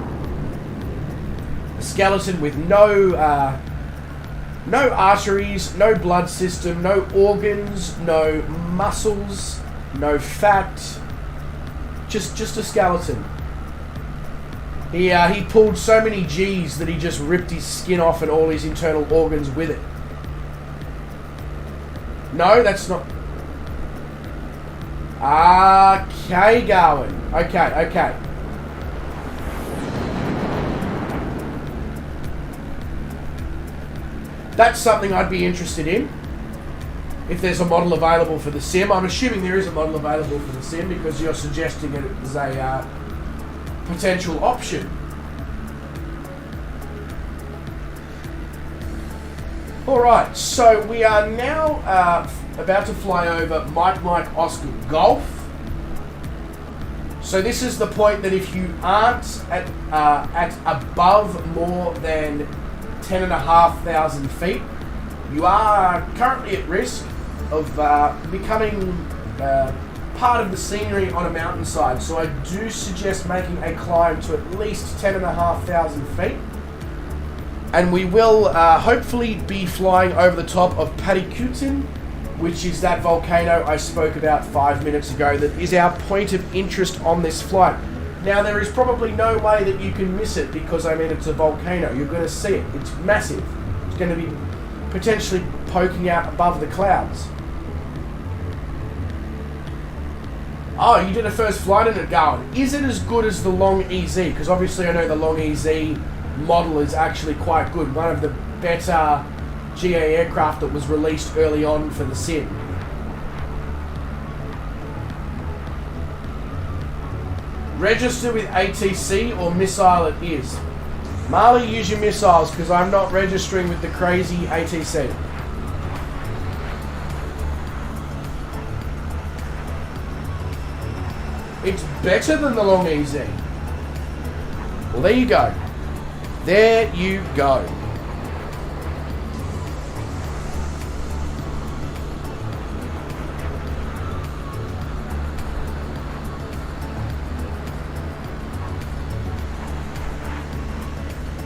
A skeleton with no arteries, no blood system, no organs, no muscles, no fat. Just a skeleton. He pulled so many G's that he just ripped his skin off and all his internal organs with it. No, that's not... Okay, Garwin. Okay. That's something I'd be interested in. If there's a model available for the sim. I'm assuming there is a model available for the sim because you're suggesting it as a potential option. Alright, so we are now about to fly over Mike Oscar Golf. So this is the point that if you aren't at above more than 10,500 feet, you are currently at risk of becoming part of the scenery on a mountainside. So I do suggest making a climb to at least 10,500 feet. And we will hopefully be flying over the top of Patakutin, which is that volcano I spoke about 5 minutes ago that is our point of interest on this flight. Now, there is probably no way that you can miss it because, I mean, it's a volcano. You're going to see it. It's massive. It's going to be potentially poking out above the clouds. Oh, you did a first flight in it, Garwin. Is it as good as the Long EZ? Because obviously I know the Long EZ model is actually quite good. One of the better GA aircraft that was released early on for the sim. Register with ATC or missile it is. Marley, use your missiles because I'm not registering with the crazy ATC. It's better than the Long EZ. Well, there you go. There you go.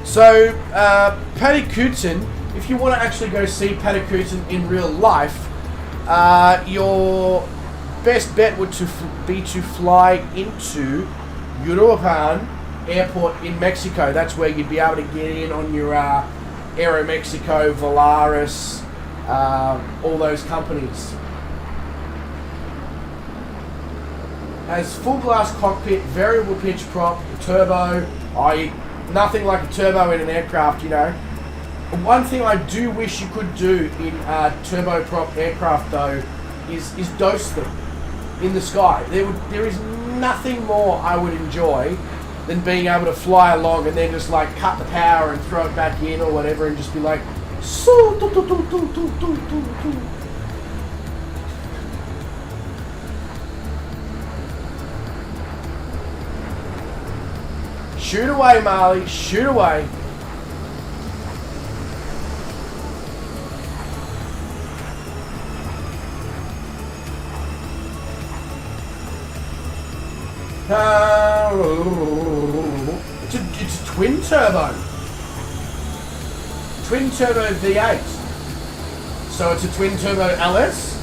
So, Patakutin, if you want to actually go see Patakutin in real life, your best bet would be to fly into Uruapan Airport in Mexico. That's where you'd be able to get in on your Aeromexico, Volaris, all those companies. Has full glass cockpit, variable pitch prop, turbo, i.e. nothing like a turbo in an aircraft, you know. One thing I do wish you could do in turboprop aircraft though is dose them in the sky. There is nothing more I would enjoy than being able to fly along and then just like cut the power and throw it back in or whatever and just be like so shoot away, Marley, shoot away. It's a twin turbo V8, so it's a twin turbo LS.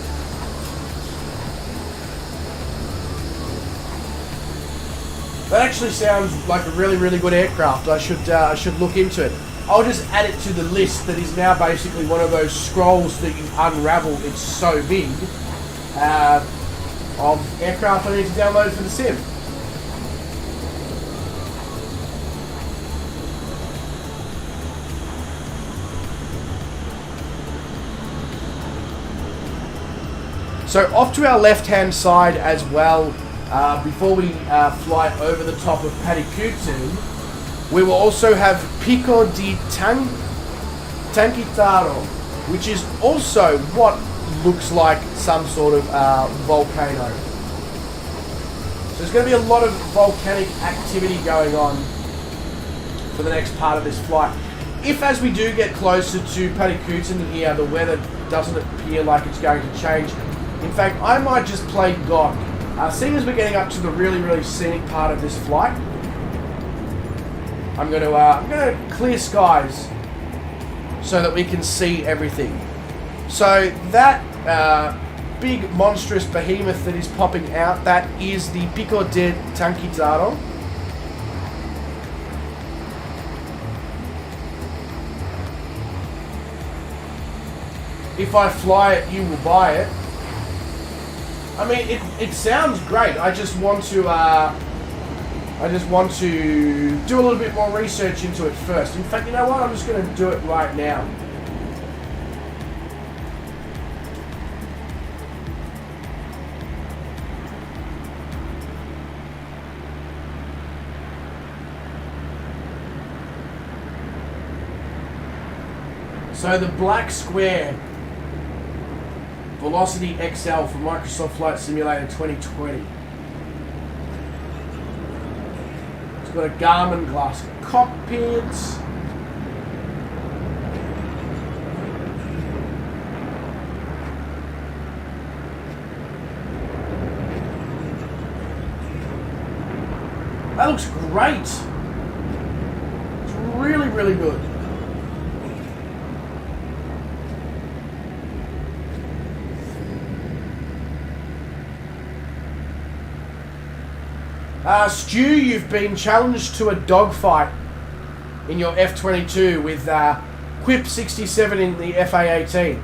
That actually sounds like a really good aircraft. I should look into it. I'll just add it to the list that is now basically one of those scrolls that you unravel. It's so big of aircraft I need to download for the sim. So off to our left-hand side as well, before we fly over the top of Padikutu, we will also have Pico di Tanquitaro, which is also what looks like some sort of volcano. So there's going to be a lot of volcanic activity going on for the next part of this flight. If as we do get closer to Padikutu here, the weather doesn't appear like it's going to change. In fact, I might just play God. Seeing as we're getting up to the really scenic part of this flight, I'm going to clear skies so that we can see everything. So that big monstrous behemoth that is popping out, that is the Pico di Tanquitaro. If I fly it, you will buy it. I mean, it sounds great. I just want to do a little bit more research into it first. In fact, you know what? I'm just going to do it right now. So the black square Velocity XL for Microsoft Flight Simulator 2020. It's got a Garmin glass cockpit. That looks great. It's really good. Stu, you've been challenged to a dogfight in your F-22 with Quip 67 in the FA-18.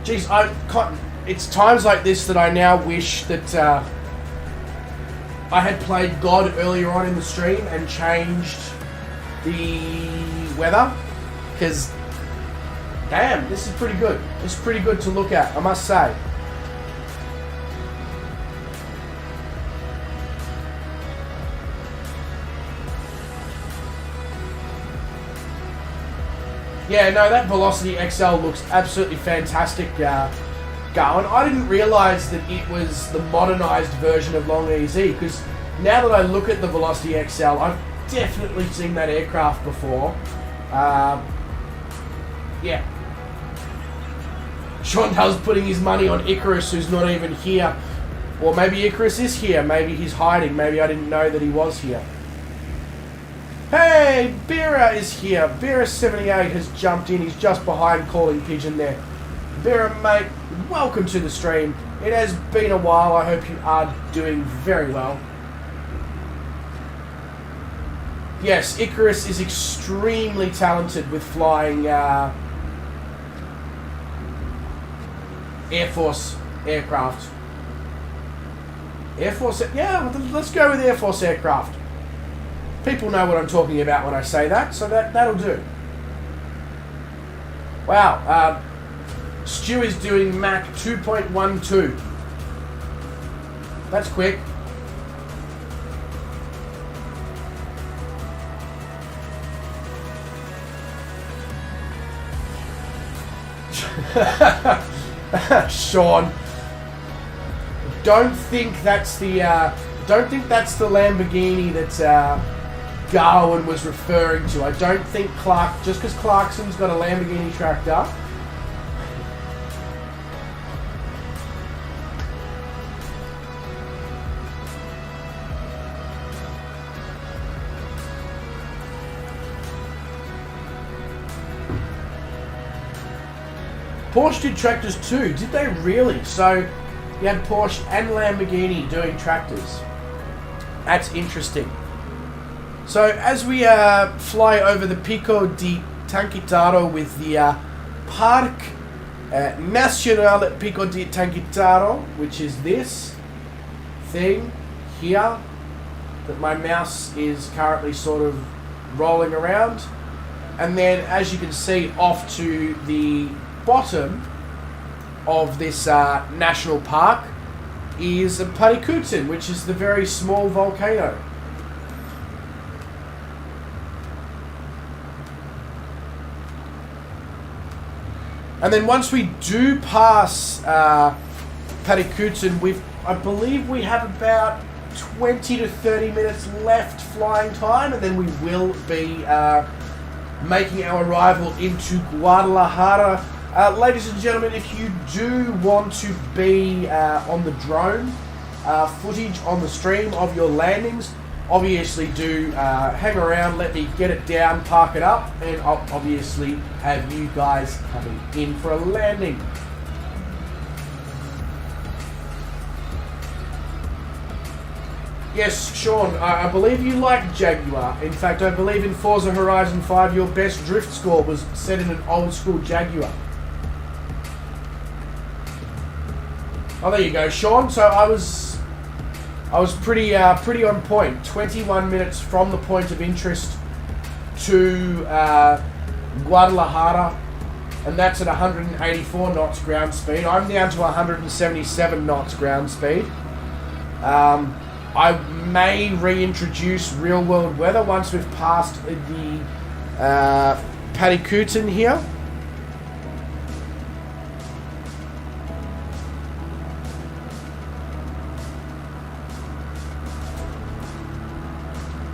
Jeez, it's times like this that I now wish that I had played God earlier on in the stream and changed the weather, because damn, this is pretty good. It's pretty good to look at, I must say. Yeah, no, that Velocity XL looks absolutely fantastic going. I didn't realise that it was the modernised version of Long EZ, because now that I look at the Velocity XL, I've definitely seen that aircraft before. Yeah. Chantal's putting his money on Icarus, who's not even here. Or maybe Icarus is here, maybe he's hiding, maybe I didn't know that he was here. Hey, Bera is here. Bera78 has jumped in. He's just behind Calling Pigeon there. Bera, mate, welcome to the stream. It has been a while. I hope you are doing very well. Yes, Icarus is extremely talented with flying Air Force aircraft. Air Force, yeah, let's go with Air Force aircraft. People know what I'm talking about when I say that, so that'll do. Wow, Stu is doing Mach 2.12. That's quick. Sean, don't think that's the Lamborghini that Garwin was referring to. I don't think just because Clarkson's got a Lamborghini tractor. Porsche did tractors too, did they really? So you had Porsche and Lamborghini doing tractors. That's interesting. So as we fly over the Pico di Tanquitaro with the Parque Nacional Pico di Tanquitaro, which is this thing here that my mouse is currently sort of rolling around. And then as you can see off to the bottom of this national park is Parikutin, which is the very small volcano. And then once we do pass Parikutin, I believe we have about 20 to 30 minutes left flying time, and then we will be making our arrival into Guadalajara. Ladies and gentlemen, if you do want to be on the drone footage on the stream of your landings, obviously do hang around, let me get it down, park it up, and I'll obviously have you guys coming in for a landing. Yes, Sean, I believe you like Jaguar. In fact, I believe in Forza Horizon 5 your best drift score was set in an old school Jaguar. Oh, there you go, Sean. So I was pretty on point. 21 minutes from the point of interest to Guadalajara, and that's at 184 knots ground speed. I'm down to 177 knots ground speed. I may reintroduce real world weather once we've passed the Parikutin here.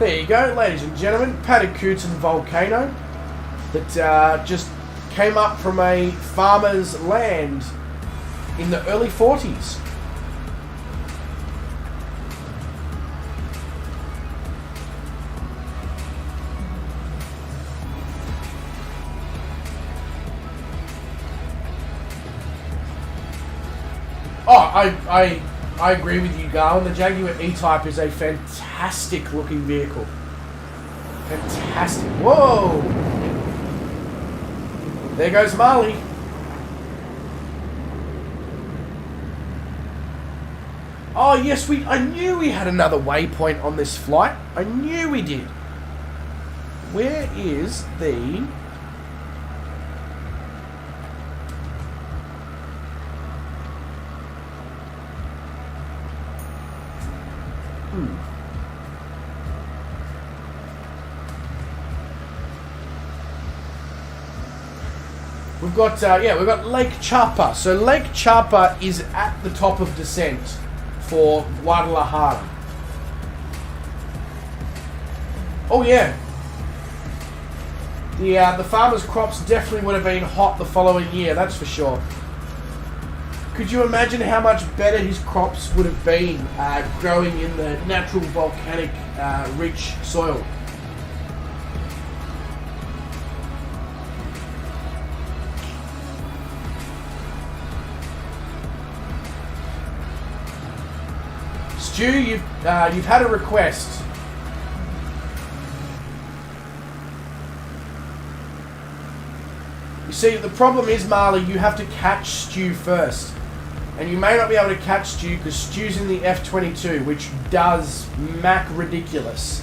There you go, ladies and gentlemen, Parikutin volcano that just came up from a farmer's land in the early 40s. Oh, I agree with you, Garwin. The Jaguar E-Type is a fantastic looking vehicle. Fantastic. Whoa! There goes Marley. Oh yes, I knew we had another waypoint on this flight. I knew we did. Where is the... We've got Lake Chapa. So Lake Chapa is at the top of descent for Guadalajara. Oh yeah. The farmer's crops definitely would have been hot the following year, that's for sure. Could you imagine how much better his crops would have been growing in the natural volcanic rich soil? Stu, you've had a request. see, the problem is, Marley, you have to catch Stu first. And you may not be able to catch Stu because Stu's in the F22, which does Mac ridiculous.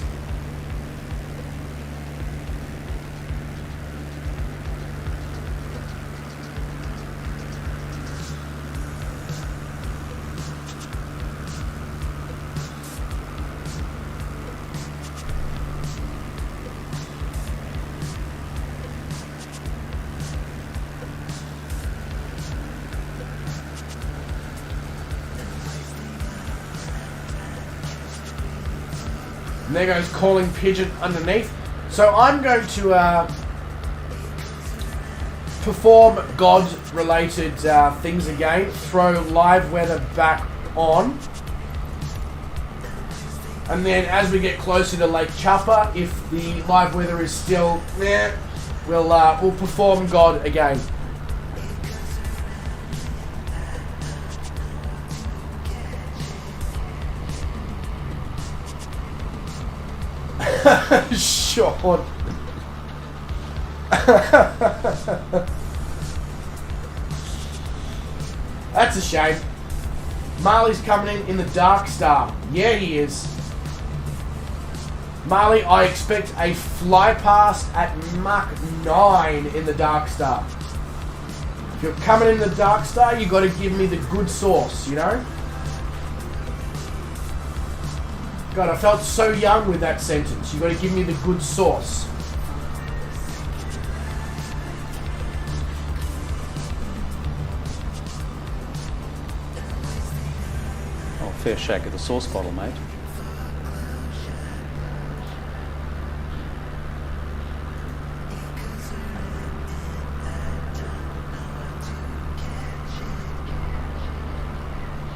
And there goes Calling Pigeon underneath. So I'm going to perform God-related things again. Throw live weather back on. And then as we get closer to Lake Chappa, if the live weather is still there, we'll perform God again. Sean. That's a shame. Marley's coming in the Dark Star. Yeah, he is. Marley, I expect a fly past at Mach 9 in the Dark Star. If you're coming in the Dark Star, you got to give me the good sauce, you know? God, I felt so young with that sentence. You got to give me the good sauce. Oh, fair shake of the sauce bottle, mate.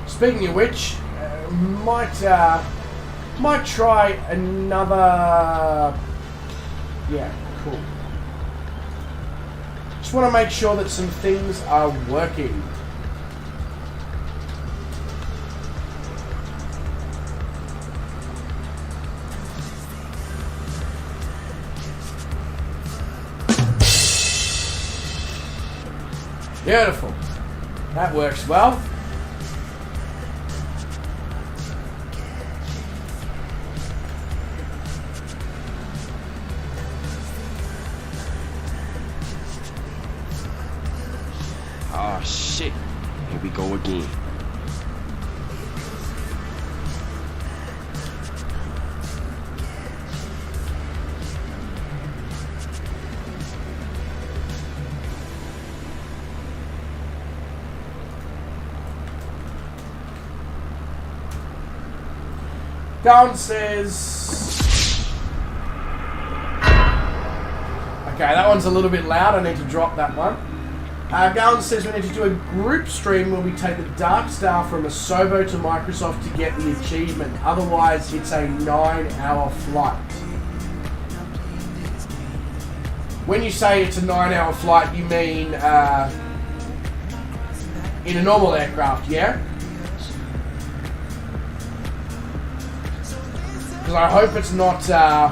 Speaking of which, might try another. Yeah, cool. Just want to make sure that some things are working. Beautiful. That works well. Oh shit. Here we go again. Down says... Okay, that one's a little bit loud. I need to drop that one. Galen says we need to do a group stream where we take the Dark Star from Asobo to Microsoft to get the achievement. Otherwise, it's a 9-hour flight. When you say it's a 9-hour flight, you mean in a normal aircraft, yeah? Because I hope it's not. I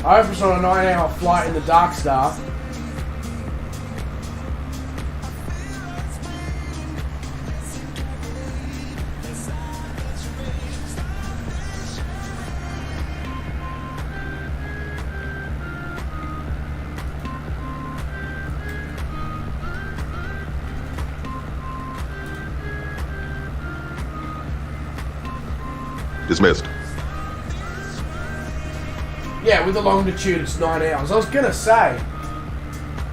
hope it's not a 9-hour flight in the Dark Star. Dismissed. Yeah, with the longitude, it's 9 hours. I was going to say,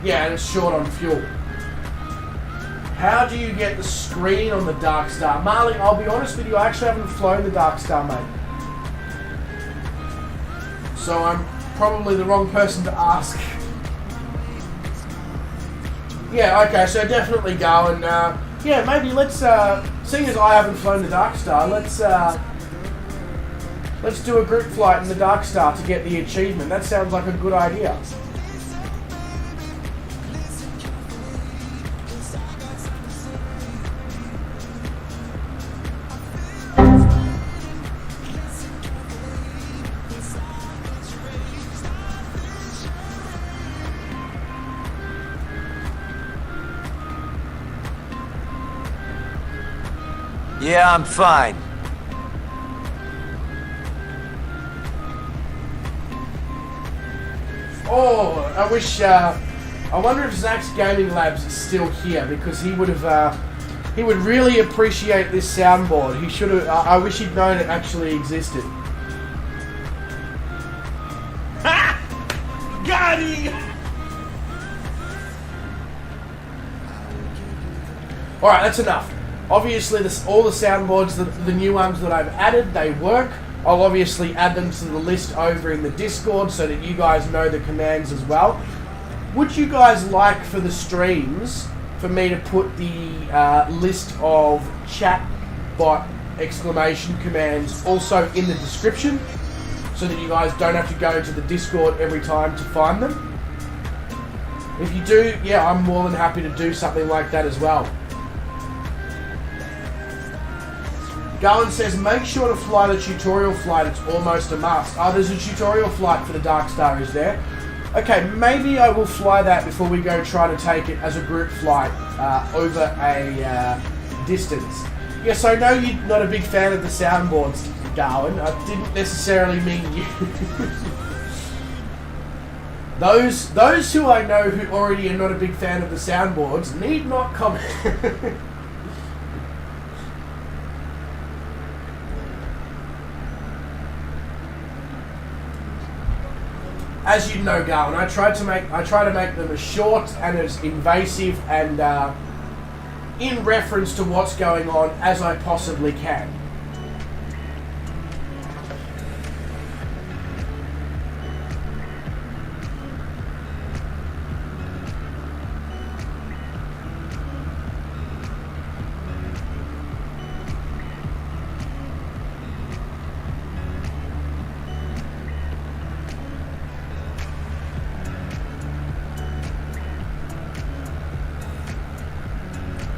yeah, and it's short on fuel. How do you get the screen on the Dark Star? Marley, I'll be honest with you, I actually haven't flown the Dark Star, mate. So I'm probably the wrong person to ask. Yeah, okay, so definitely go and, yeah, maybe let's, seeing as I haven't flown the Dark Star, let's do a group flight in the Dark Star to get the achievement. That sounds like a good idea. Yeah, I'm fine. Oh, I wish, I wonder if Zach's Gaming Labs is still here, because he would have, he would really appreciate this soundboard. He should have, I wish he'd known it actually existed. Ha! Got him! Alright, that's enough. Obviously, all the soundboards, the new ones that I've added, they work. I'll obviously add them to the list over in the Discord so that you guys know the commands as well. Would you guys like for the streams for me to put the list of chat bot exclamation commands also in the description so that you guys don't have to go to the Discord every time to find them? If you do, yeah, I'm more than happy to do something like that as well. Gowan says, make sure to fly the tutorial flight, it's almost a must. Oh, there's a tutorial flight for the Dark Star, is there? Okay, maybe I will fly that before we go try to take it as a group flight over a distance. Yes, I know you're not a big fan of the soundboards, Gowan. I didn't necessarily mean you. Those who I know who already are not a big fan of the soundboards need not comment. As you know, Garwin, I try to make them as short and as invasive and in reference to what's going on as I possibly can.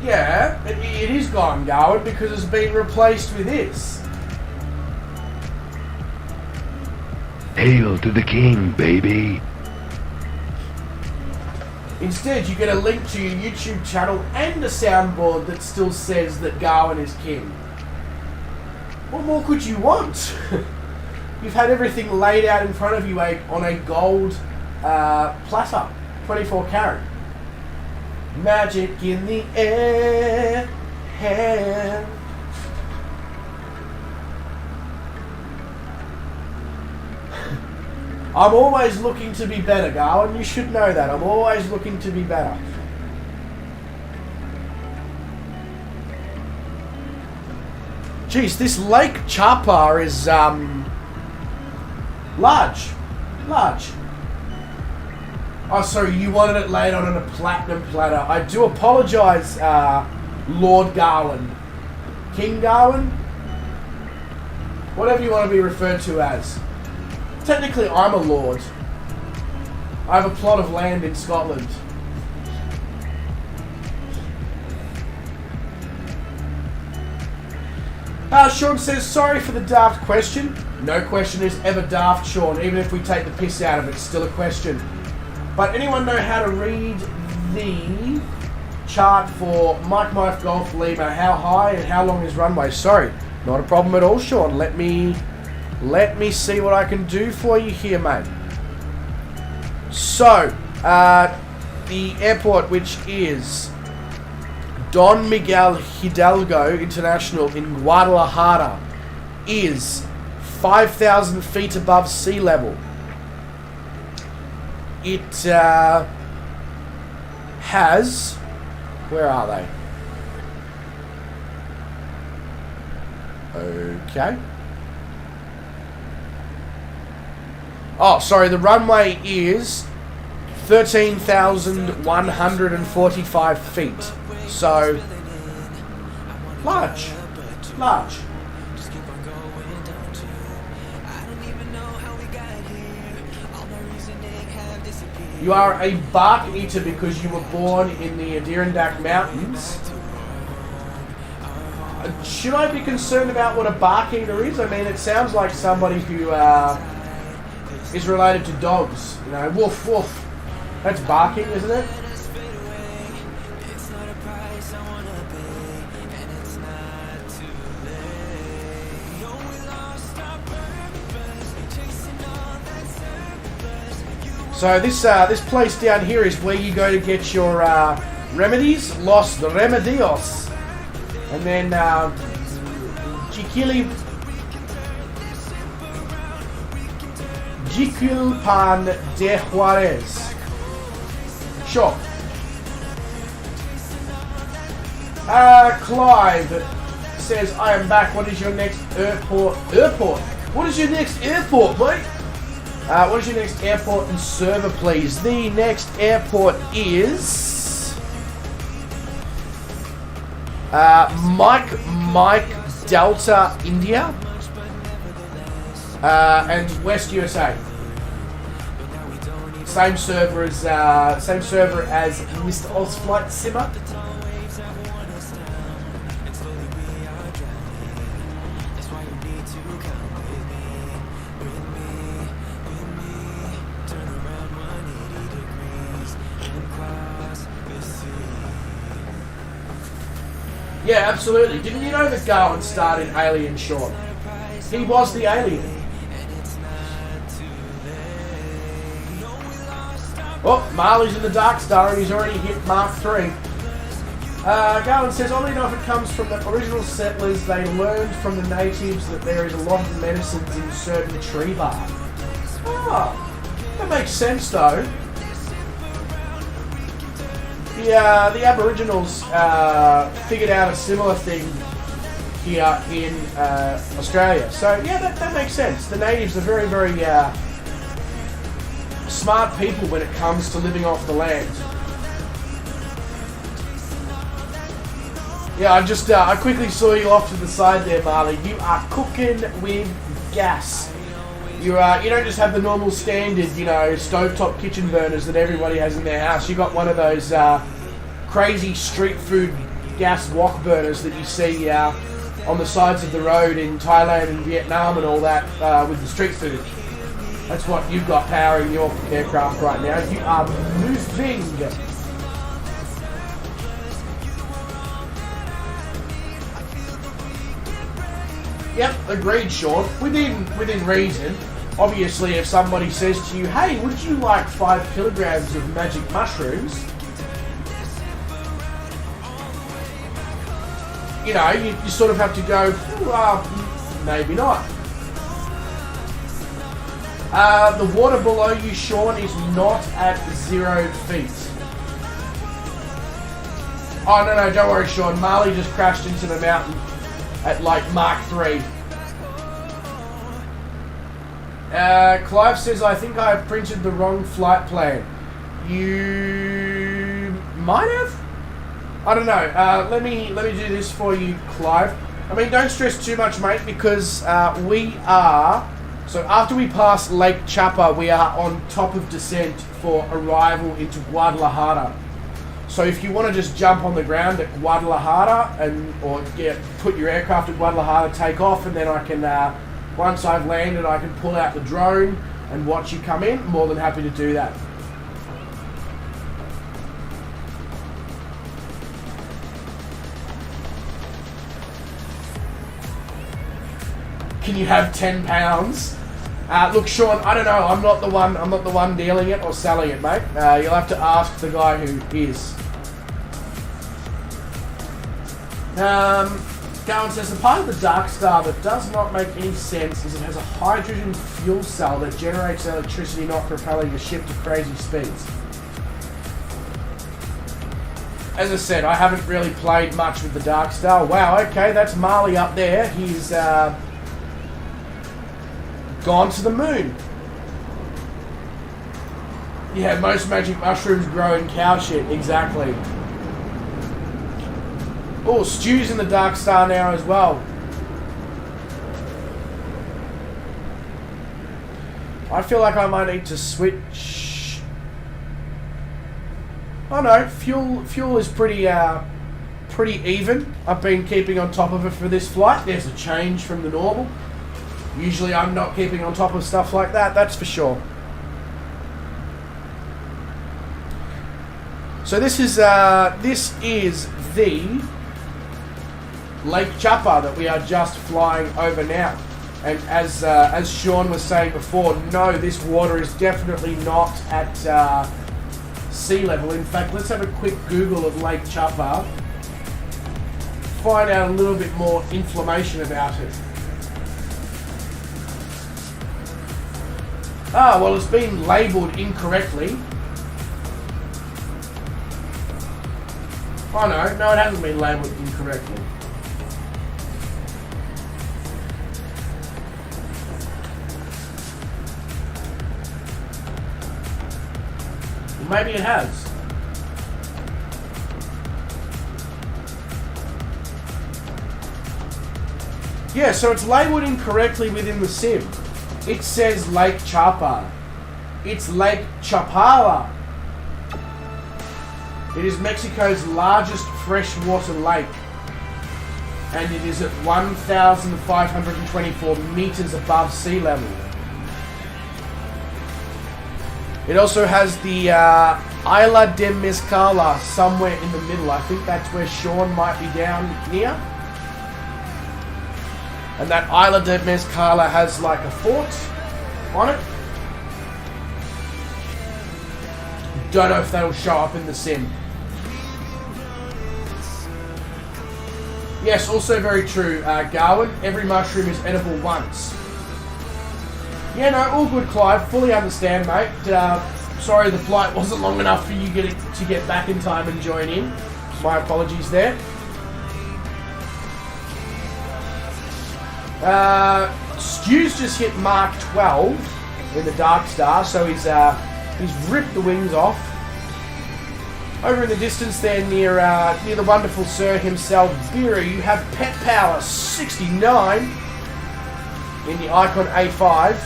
Yeah, it is gone, Garwood, because it's been replaced with this. Hail to the king, baby. Instead, you get a link to your YouTube channel and a soundboard that still says that Garwin is king. What more could you want? You've had everything laid out in front of you on a gold platter, 24 karat. Magic in the air. I'm always looking to be better, Garwin. You should know that. I'm always looking to be better. Jeez, this Lake Chapa is large. Large. Oh, sorry, you wanted it laid on a platinum platter. I do apologise, Lord Garwin. King Garwin? Whatever you want to be referred to as. Technically, I'm a lord. I have a plot of land in Scotland. Sean says, sorry for the daft question. No question is ever daft, Sean. Even if we take the piss out of it, it's still a question. But anyone know how to read the chart for Mike Golf Lima? How high and how long is runway? Sorry, not a problem at all, Sean. Let me see what I can do for you here, mate. So, the airport, which is Don Miguel Hidalgo International in Guadalajara, is 5,000 feet above sea level. It has... Where are they? Okay. Oh, sorry, the runway is 13,145 feet. So, large. Large. You are a bark eater because you were born in the Adirondack Mountains. Should I be concerned about what a bark eater is? I mean, it sounds like somebody who is related to dogs. You know, woof woof. That's barking, isn't it? So this place down here is where you go to get your remedies, Los Remedios, and then Jiquilpan de Juarez. Sure. Clive says, I am back. What is your next airport? What is your next airport, mate? What is your next airport and server, please? The next airport is Mike Delta India and West USA. Same server as Mr. Ozflight Simmer. Yeah, absolutely. Didn't you know that Garland starred in Alien, Sean? He was the alien. Oh, Marley's in the Dark Star and he's already hit Mark 3. Garland says, oddly enough, it comes from the original settlers. They learned from the natives that there is a lot of medicines in certain tree bark. Oh, that makes sense though. The Aboriginals figured out a similar thing here in Australia. So yeah, that makes sense. The natives are very, very smart people when it comes to living off the land. Yeah, I quickly saw you off to the side there, Marley. You are cooking with gas. You don't just have the normal standard, stovetop kitchen burners that everybody has in their house. You got one of those crazy street food gas wok burners that you see on the sides of the road in Thailand and Vietnam and all that with the street food. That's what you've got powering your aircraft right now. You are moving. Yep, agreed, Sean. Within reason. Obviously, if somebody says to you, hey, would you like 5 kilograms of magic mushrooms? You sort of have to go, maybe not. The water below you, Sean, is not at 0 feet. Oh, no, don't worry, Sean. Marley just crashed into the mountain at like Mark 3. Clive says, I think I printed the wrong flight plan. You might have? I don't know. Let me do this for you, Clive. I mean, don't stress too much, mate, because we are... So after we pass Lake Chapa, we are on top of descent for arrival into Guadalajara. So if you want to just jump on the ground at Guadalajara or put your aircraft at Guadalajara, take off, and then I can, once I've landed, I can pull out the drone and watch you come in. More than happy to do that. Can you have 10 pounds? Look, Sean, I don't know. I'm not the one dealing it or selling it, mate. You'll have to ask the guy who is. Gowan says, the part of the Dark Star that does not make any sense is it has a hydrogen fuel cell that generates electricity, not propelling the ship to crazy speeds. As I said, I haven't really played much with the Dark Star. Wow, okay, that's Marley up there. He's gone to the moon. Yeah, most magic mushrooms grow in cow shit, exactly. Oh, Stu's in the Dark Star now as well. I feel like I might need to switch. Oh no, fuel is pretty even. I've been keeping on top of it for this flight. There's a change from the normal. Usually I'm not keeping on top of stuff like that, that's for sure. So this is the Lake Chapa that we are just flying over now. And as Sean was saying before, no, this water is definitely not at sea level. In fact, let's have a quick Google of Lake Chapa. Find out a little bit more information about it. Ah, well, it's been labelled incorrectly. Oh no, it hasn't been labelled incorrectly. Maybe it has. Yeah, so it's labelled incorrectly within the sim. It says Lake Chapa. It's Lake Chapala. It is Mexico's largest freshwater lake. And it is at 1,524 meters above sea level. It also has the Isla de Mezcala somewhere in the middle. I think that's where Sean might be down near. And that Isla de Mezcala has like a fort on it. Don't know if that'll show up in the sim. Yes, also very true, Garwin. Every mushroom is edible once. Yeah, no, all good, Clive. Fully understand, mate. Sorry the flight wasn't long enough for you to get back in time and join in. My apologies there. Stu's just hit Mark 12 in the Dark Star, so he's ripped the wings off. Over in the distance there near the wonderful Sir himself, Vera, you have Pet Power 69 in the Icon A5.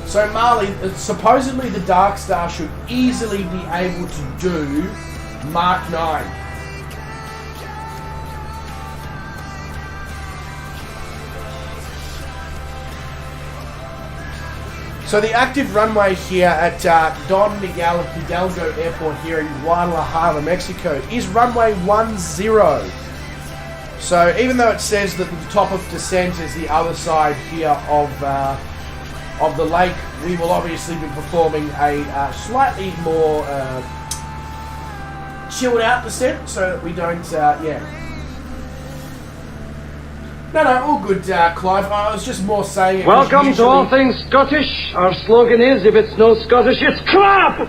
So Marley, supposedly the Dark Star should easily be able to do Mark 9. So the active runway here at Don Miguel Hidalgo Airport here in Guadalajara, Mexico is runway 10. So even though it says that the top of descent is the other side here of the lake, we will obviously be performing a slightly more chilled out descent so that we don't, No, all good, Clive. I was just more saying... Welcome to all things Scottish. Our slogan is, if it's no Scottish, it's crap!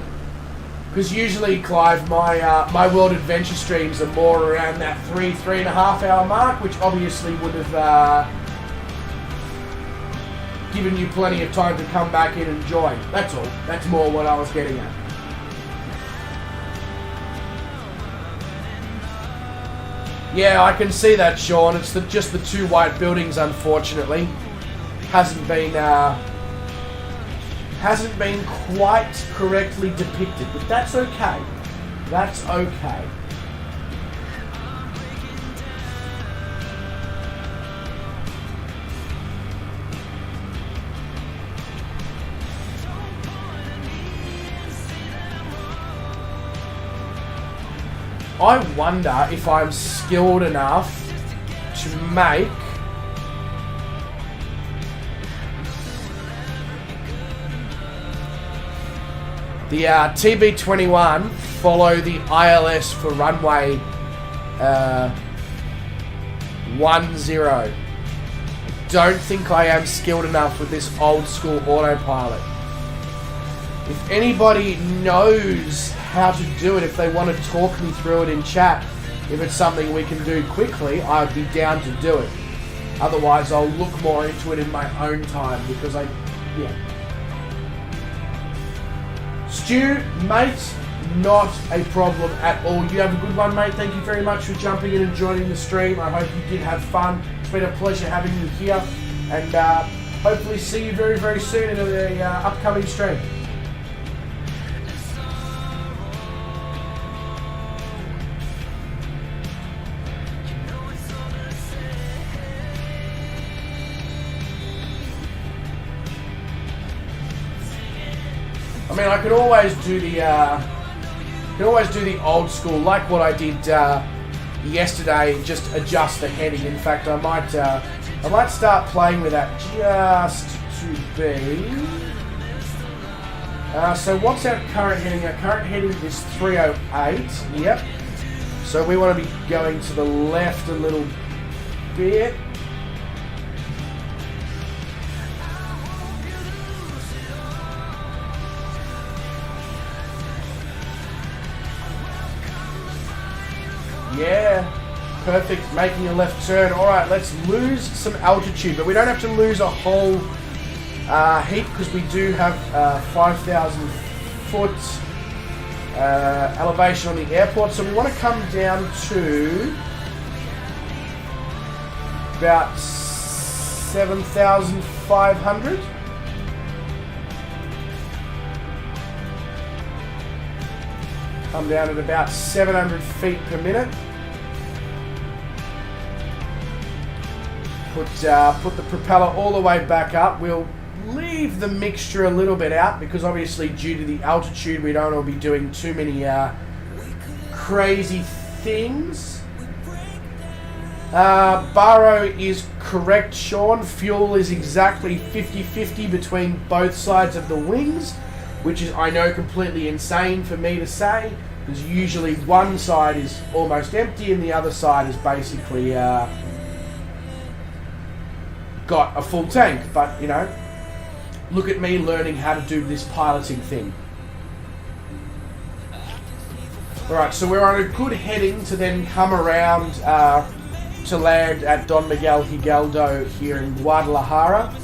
Because usually, Clive, my World Adventure streams are more around that 3.5 hour mark, which obviously would have given you plenty of time to come back in and join. That's all. That's more what I was getting at. Yeah, I can see that, Sean. It's just the two white buildings, unfortunately. Hasn't been quite correctly depicted, but that's okay. That's okay. I wonder if I'm skilled enough to make the TB21 follow the ILS for runway 10. Don't think I am skilled enough with this old school autopilot. If anybody knows how to do it, if they want to talk me through it in chat, if it's something we can do quickly, I'd be down to do it. Otherwise, I'll look more into it in my own time because Stu, mate, not a problem at all. You have a good one, mate. Thank you very much for jumping in and joining the stream. I hope you did have fun. It's been a pleasure having you here, and hopefully see you very, very soon in an upcoming stream. mean, I could always do the old school, like what I did yesterday. Just adjust the heading. In fact, I might start playing with that just to be. So what's our current heading? Our current heading is 308. Yep. So we want to be going to the left a little bit. Yeah, perfect, making a left turn. Alright, let's lose some altitude, but we don't have to lose a whole heap because we do have 5,000 foot elevation on the airport. So we want to come down to about 7,500. Come down at about 700 feet per minute. Put the propeller all the way back up. We'll leave the mixture a little bit out because obviously due to the altitude we don't want to be doing too many crazy things. Barrow is correct, Sean. Fuel is exactly 50-50 between both sides of the wings, which is, I know, completely insane for me to say, because usually one side is almost empty and the other side is basically got a full tank. But, you know, look at me learning how to do this piloting thing. Alright, so we're on a good heading to then come around to land at Don Miguel Hidalgo here in Guadalajara.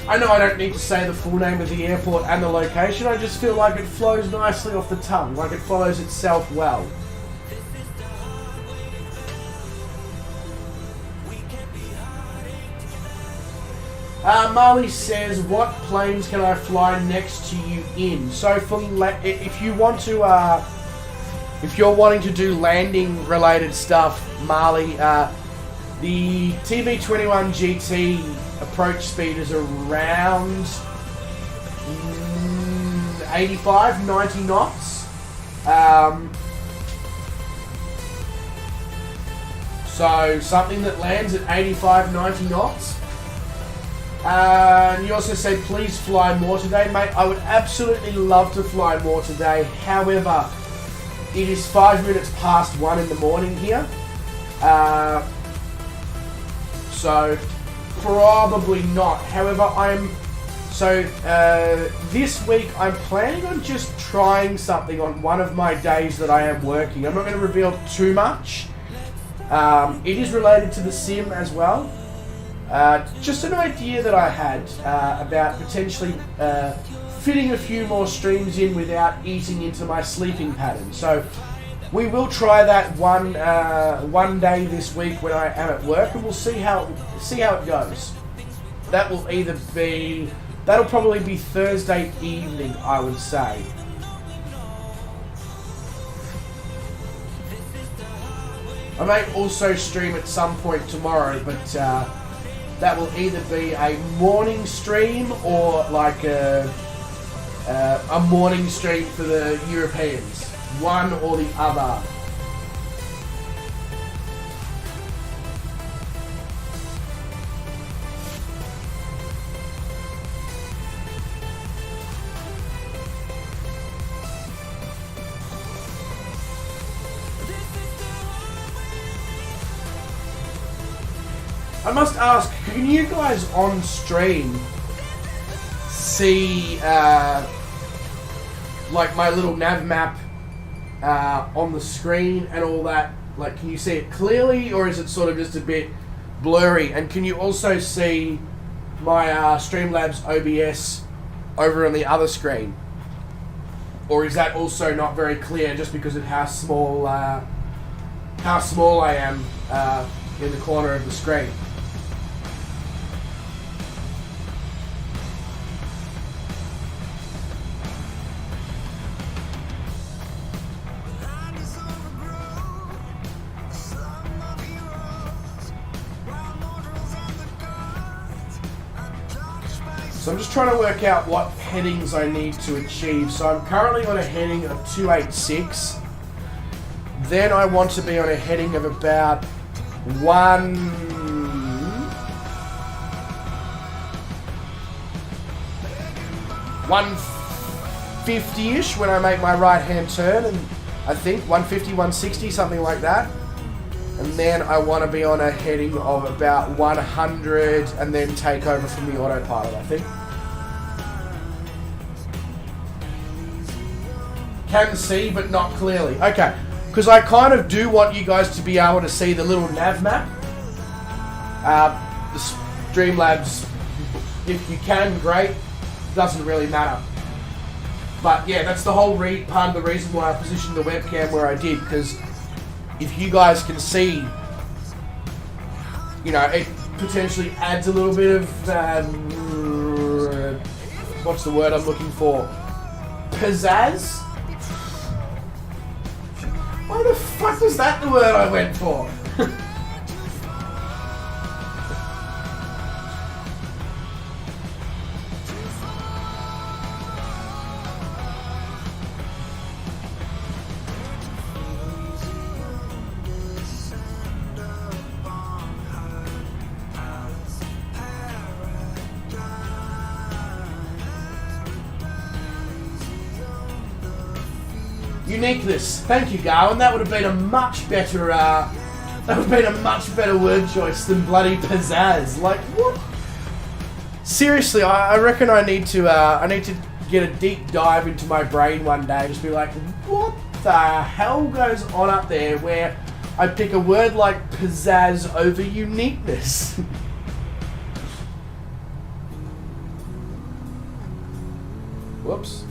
I know I don't need to say the full name of the airport and the location, I just feel like it flows nicely off the tongue, like it follows itself well. Marley says, what planes can I fly next to you in? So for if you want to, if you're wanting to do landing related stuff, Marley, the TB21GT approach speed is around 85, 90 knots. So something that lands at 85, 90 knots. And you also say, please fly more today, mate. I would absolutely love to fly more today. However, it is 5 minutes past 1 in the morning here. So probably not. However, this week I'm planning on just trying something on one of my days that I am working. I'm not going to reveal too much. It is related to the sim as well. Just an idea that I had about potentially fitting a few more streams in without eating into my sleeping pattern. So we will try that one day this week when I am at work, and we'll see how it goes. That'll probably be Thursday evening, I would say. I may also stream at some point tomorrow, but that will either be a morning stream or like a morning stream for the Europeans. One or the other. I must ask, can you guys on stream see like my little nav map on the screen and all that? Like, can you see it clearly, or is it sort of just a bit blurry? And can you also see my Streamlabs OBS over on the other screen? Or is that also not very clear just because of how small I am in the corner of the screen? So I'm just trying to work out what headings I need to achieve. So I'm currently on a heading of 286. Then I want to be on a heading of about 150-ish when I make my right-hand turn, and I think 150, 160, something like that. And then I want to be on a heading of about 100 and then take over from the autopilot, I think. Can see, but not clearly. Okay, because I kind of do want you guys to be able to see the little nav map. The Streamlabs, if you can, great. Doesn't really matter. But yeah, that's the whole part of the reason why I positioned the webcam where I did, because if you guys can see, you know, it potentially adds a little bit of, what's the word I'm looking for? Pizzazz? Why the fuck was that the word I went for? Uniqueness. Thank you, Garwin. That would have been a much better. That would have been a much better word choice than bloody pizzazz. Like what? Seriously, I reckon I need to get a deep dive into my brain one day and just be like, what the hell goes on up there where I pick a word like pizzazz over uniqueness? Whoops.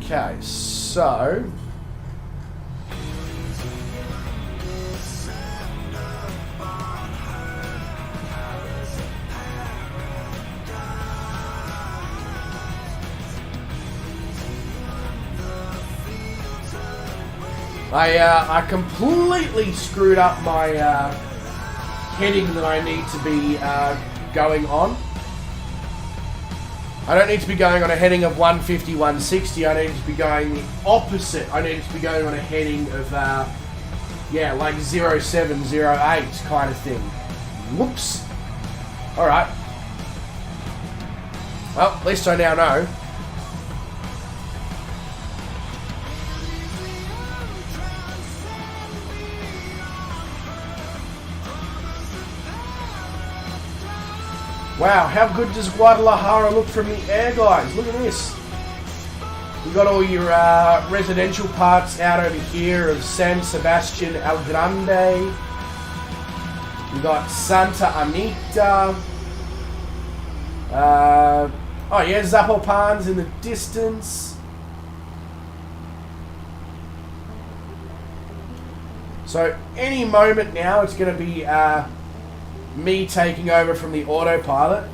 Okay, so I completely screwed up my heading that I need to be going on. I don't need to be going on a heading of 150, 160. I need to be going the opposite. I need to be going on a heading of, yeah, like 0708 kind of thing. Whoops. Alright. Well, at least I now know. Wow, how good does Guadalajara look from the air, guys? Look at this. You got all your residential parts out over here of San Sebastian El Grande. You got Santa Anita. Oh yeah, Zapopan's in the distance. So any moment now, it's going to be me taking over from the autopilot.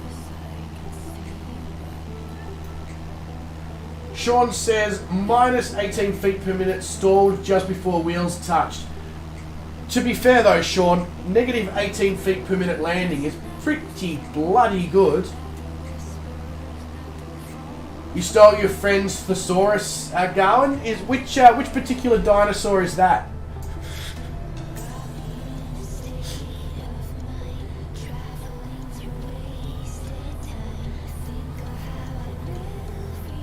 Sean says minus 18 feet per minute stalled just before wheels touched. To be fair though, Sean, negative 18 feet per minute landing is pretty bloody good. You stole your friend's thesaurus, Garwin? Which particular dinosaur is that?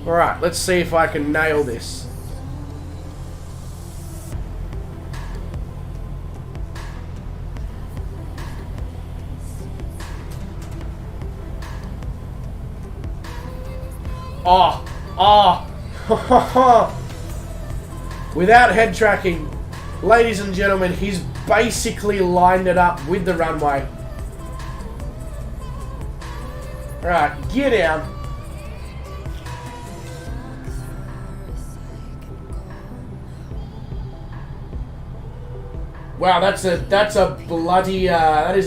Alright, let's see if I can nail this. Without head tracking, ladies and gentlemen, he's basically lined it up with the runway. Alright, gear down. Wow, that is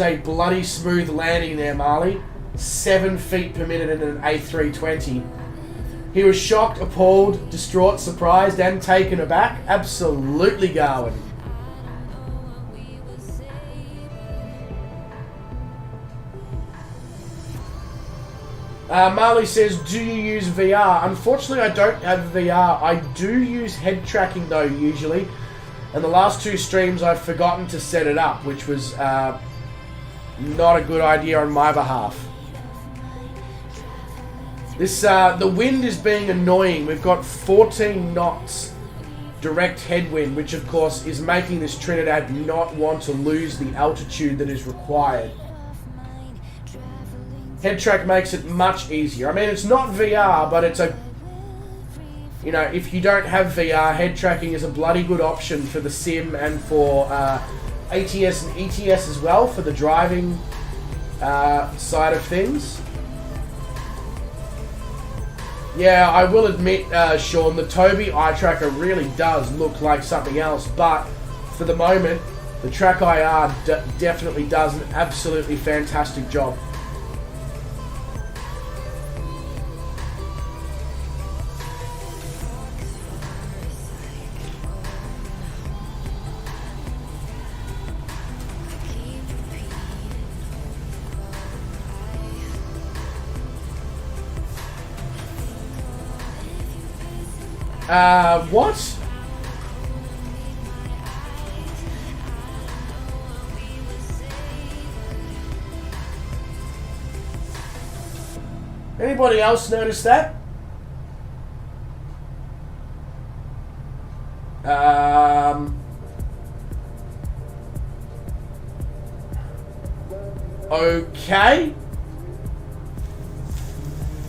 a bloody smooth landing there, Marley. 7 feet per minute in an A320. He was shocked, appalled, distraught, surprised, and taken aback. Absolutely, Garwin. Marley says, do you use VR? Unfortunately, I don't have VR. I do use head tracking, though, usually. And the last 2 streams, I've forgotten to set it up, which was not a good idea on my behalf. The wind is being annoying. We've got 14 knots direct headwind, which, of course, is making this Trinidad not want to lose the altitude that is required. Head track makes it much easier. I mean, it's not VR, but it's a... You know, if you don't have VR, head tracking is a bloody good option for the sim and for ATS and ETS as well, for the driving side of things. Yeah, I will admit, Sean, the Toby eye tracker really does look like something else, but for the moment, the Track IR definitely does an absolutely fantastic job. What? Anybody else notice that? Okay.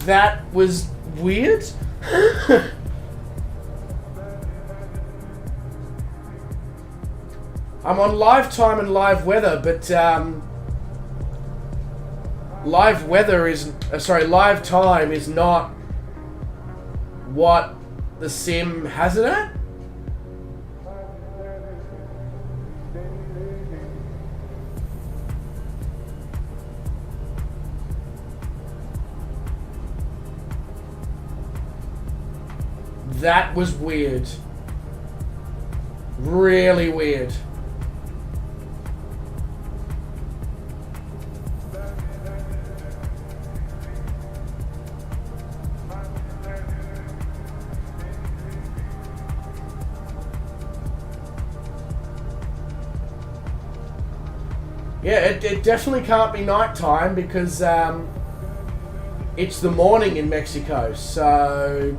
That was weird. I'm on live time and live weather, but live time is not what the sim has it at. That was weird. Really weird. Yeah, it definitely can't be nighttime because it's the morning in Mexico, so...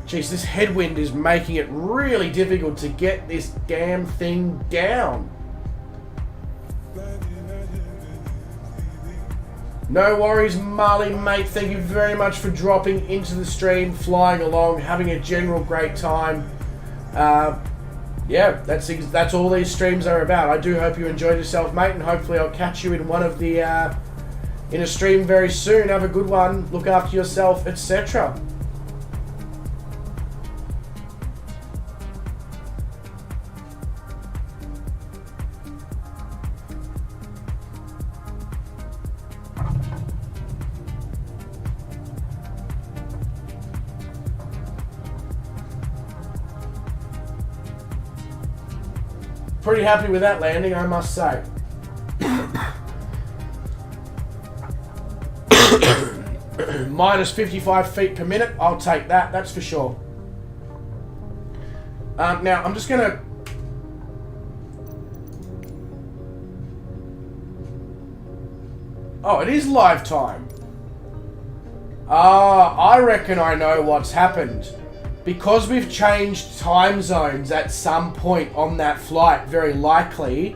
Jeez, this headwind is making it really difficult to get this damn thing down. No worries, Marley, mate. Thank you very much for dropping into the stream, flying along, having a general great time. Yeah, that's all these streams are about. I do hope you enjoyed yourself, mate, and hopefully I'll catch you in one of the in a stream very soon. Have a good one. Look after yourself, etc. Pretty happy with that landing, I must say. Minus 55 feet per minute, I'll take that, that's for sure. Now, I'm just going to... Oh, it is live time. I reckon I know what's happened. Because we've changed time zones at some point on that flight, very likely,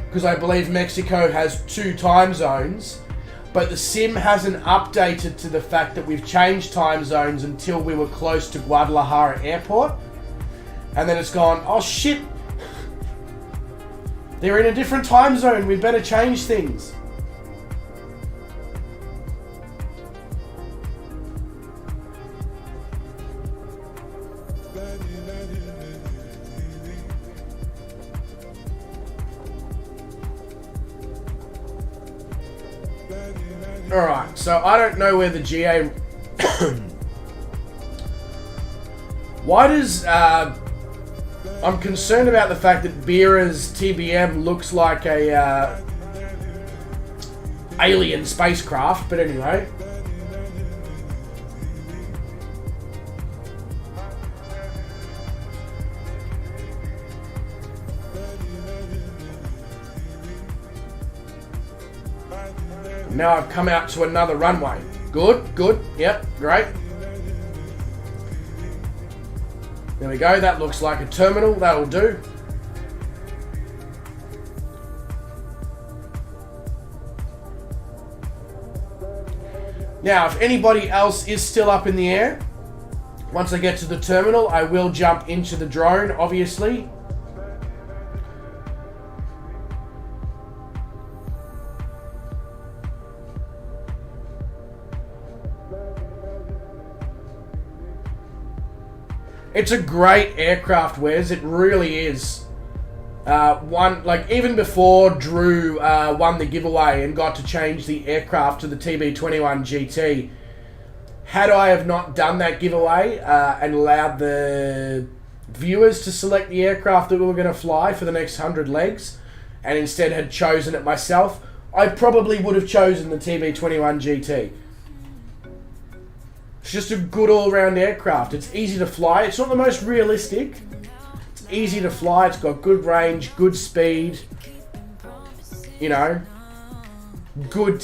because I believe Mexico has 2 time zones, but the sim hasn't updated to the fact that we've changed time zones until we were close to Guadalajara airport, and then it's gone, oh shit, they're in a different time zone, we better change things. Alright, so I don't know where the GA... Why does I'm concerned about the fact that Bira's TBM looks like a alien spacecraft, but anyway. Now I've come out to another runway. Good, good, yep, great. There we go, that looks like a terminal, that'll do. Now, if anybody else is still up in the air, once I get to the terminal, I will jump into the drone, obviously. It's a great aircraft, Wes. It really is. Even before Drew won the giveaway and got to change the aircraft to the TB21GT, had I have not done that giveaway and allowed the viewers to select the aircraft that we were going to fly for the next 100 legs, and instead had chosen it myself, I probably would have chosen the TB21GT. It's just a good all-round aircraft. It's easy to fly. It's not the most realistic. It's easy to fly. It's got good range, good speed. You know, good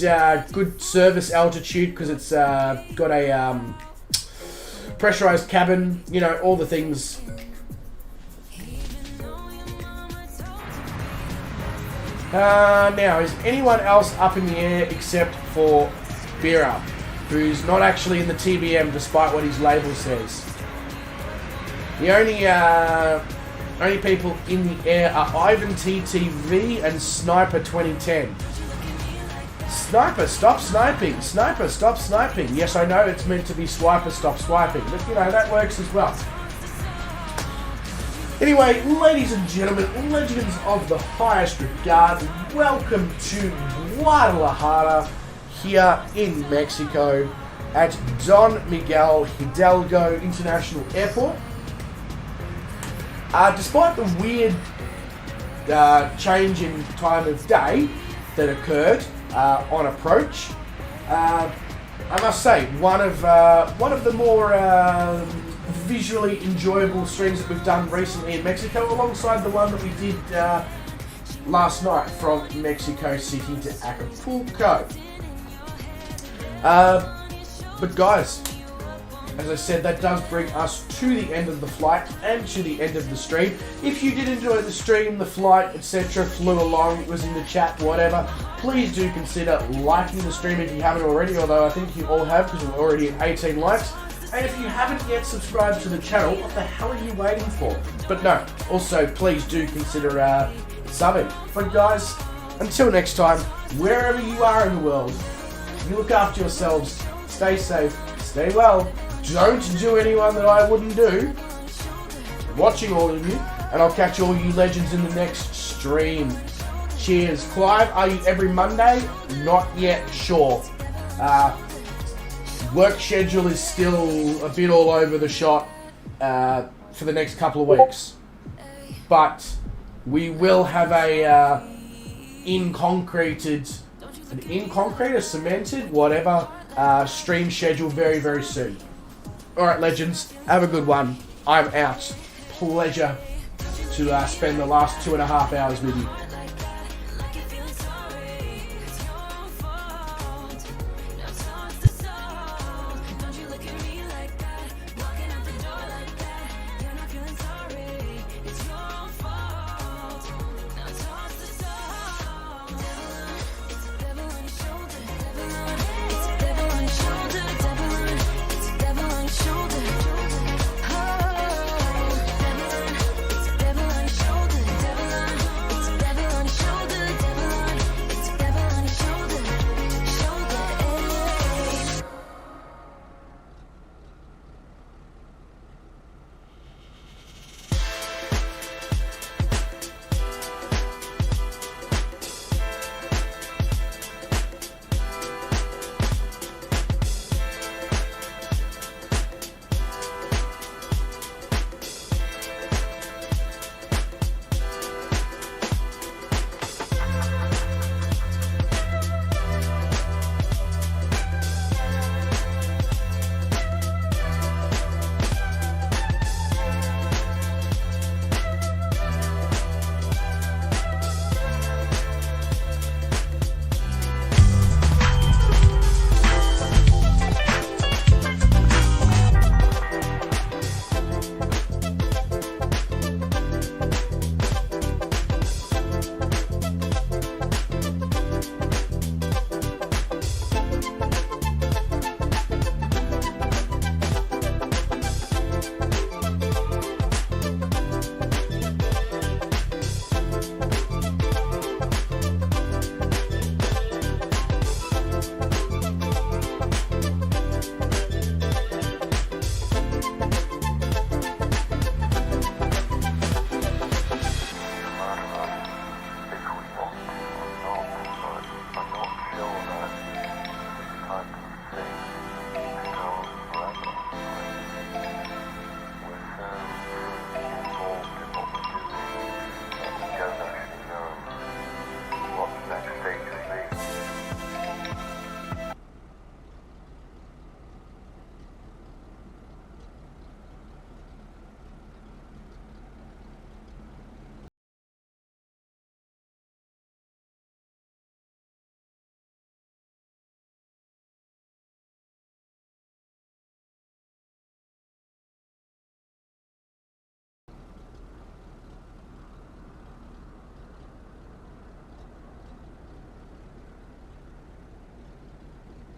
service altitude because it's got a pressurized cabin. You know, all the things. Now, is anyone else up in the air except for Vera, who's not actually in the TBM despite what his label says? The only people in the air are Ivan TTV and Sniper 2010. Sniper, stop sniping. Sniper, stop sniping. Yes, I know it's meant to be Swiper, stop swiping, but you know, that works as well. Anyway, ladies and gentlemen, legends of the highest regard, welcome to Guadalajara, here in Mexico at Don Miguel Hidalgo International Airport. Despite the weird change in time of day that occurred on approach, I must say one of the more visually enjoyable streams that we've done recently in Mexico, alongside the one that we did last night from Mexico City to Acapulco. But guys, as I said, that does bring us to the end of the flight and to the end of the stream. If you did enjoy the stream, the flight, etc., flew along, it was in the chat, whatever, please do consider liking the stream if you haven't already, although I think you all have because we're already at 18 likes. And if you haven't yet subscribed to the channel, what the hell are you waiting for? But no, also please do consider subbing. But guys, until next time, wherever you are in the world, you look after yourselves, stay safe, stay well, don't do anyone that I wouldn't do. Watching all of you, and I'll catch all you legends in the next stream. Cheers. Clive, are you every Monday? Not yet sure. Work schedule is still a bit all over the shop for the next couple of weeks. But we will have a cemented, whatever, stream schedule very, very soon. Alright, legends, have a good one. I'm out. Pleasure to spend the last 2.5 hours with you.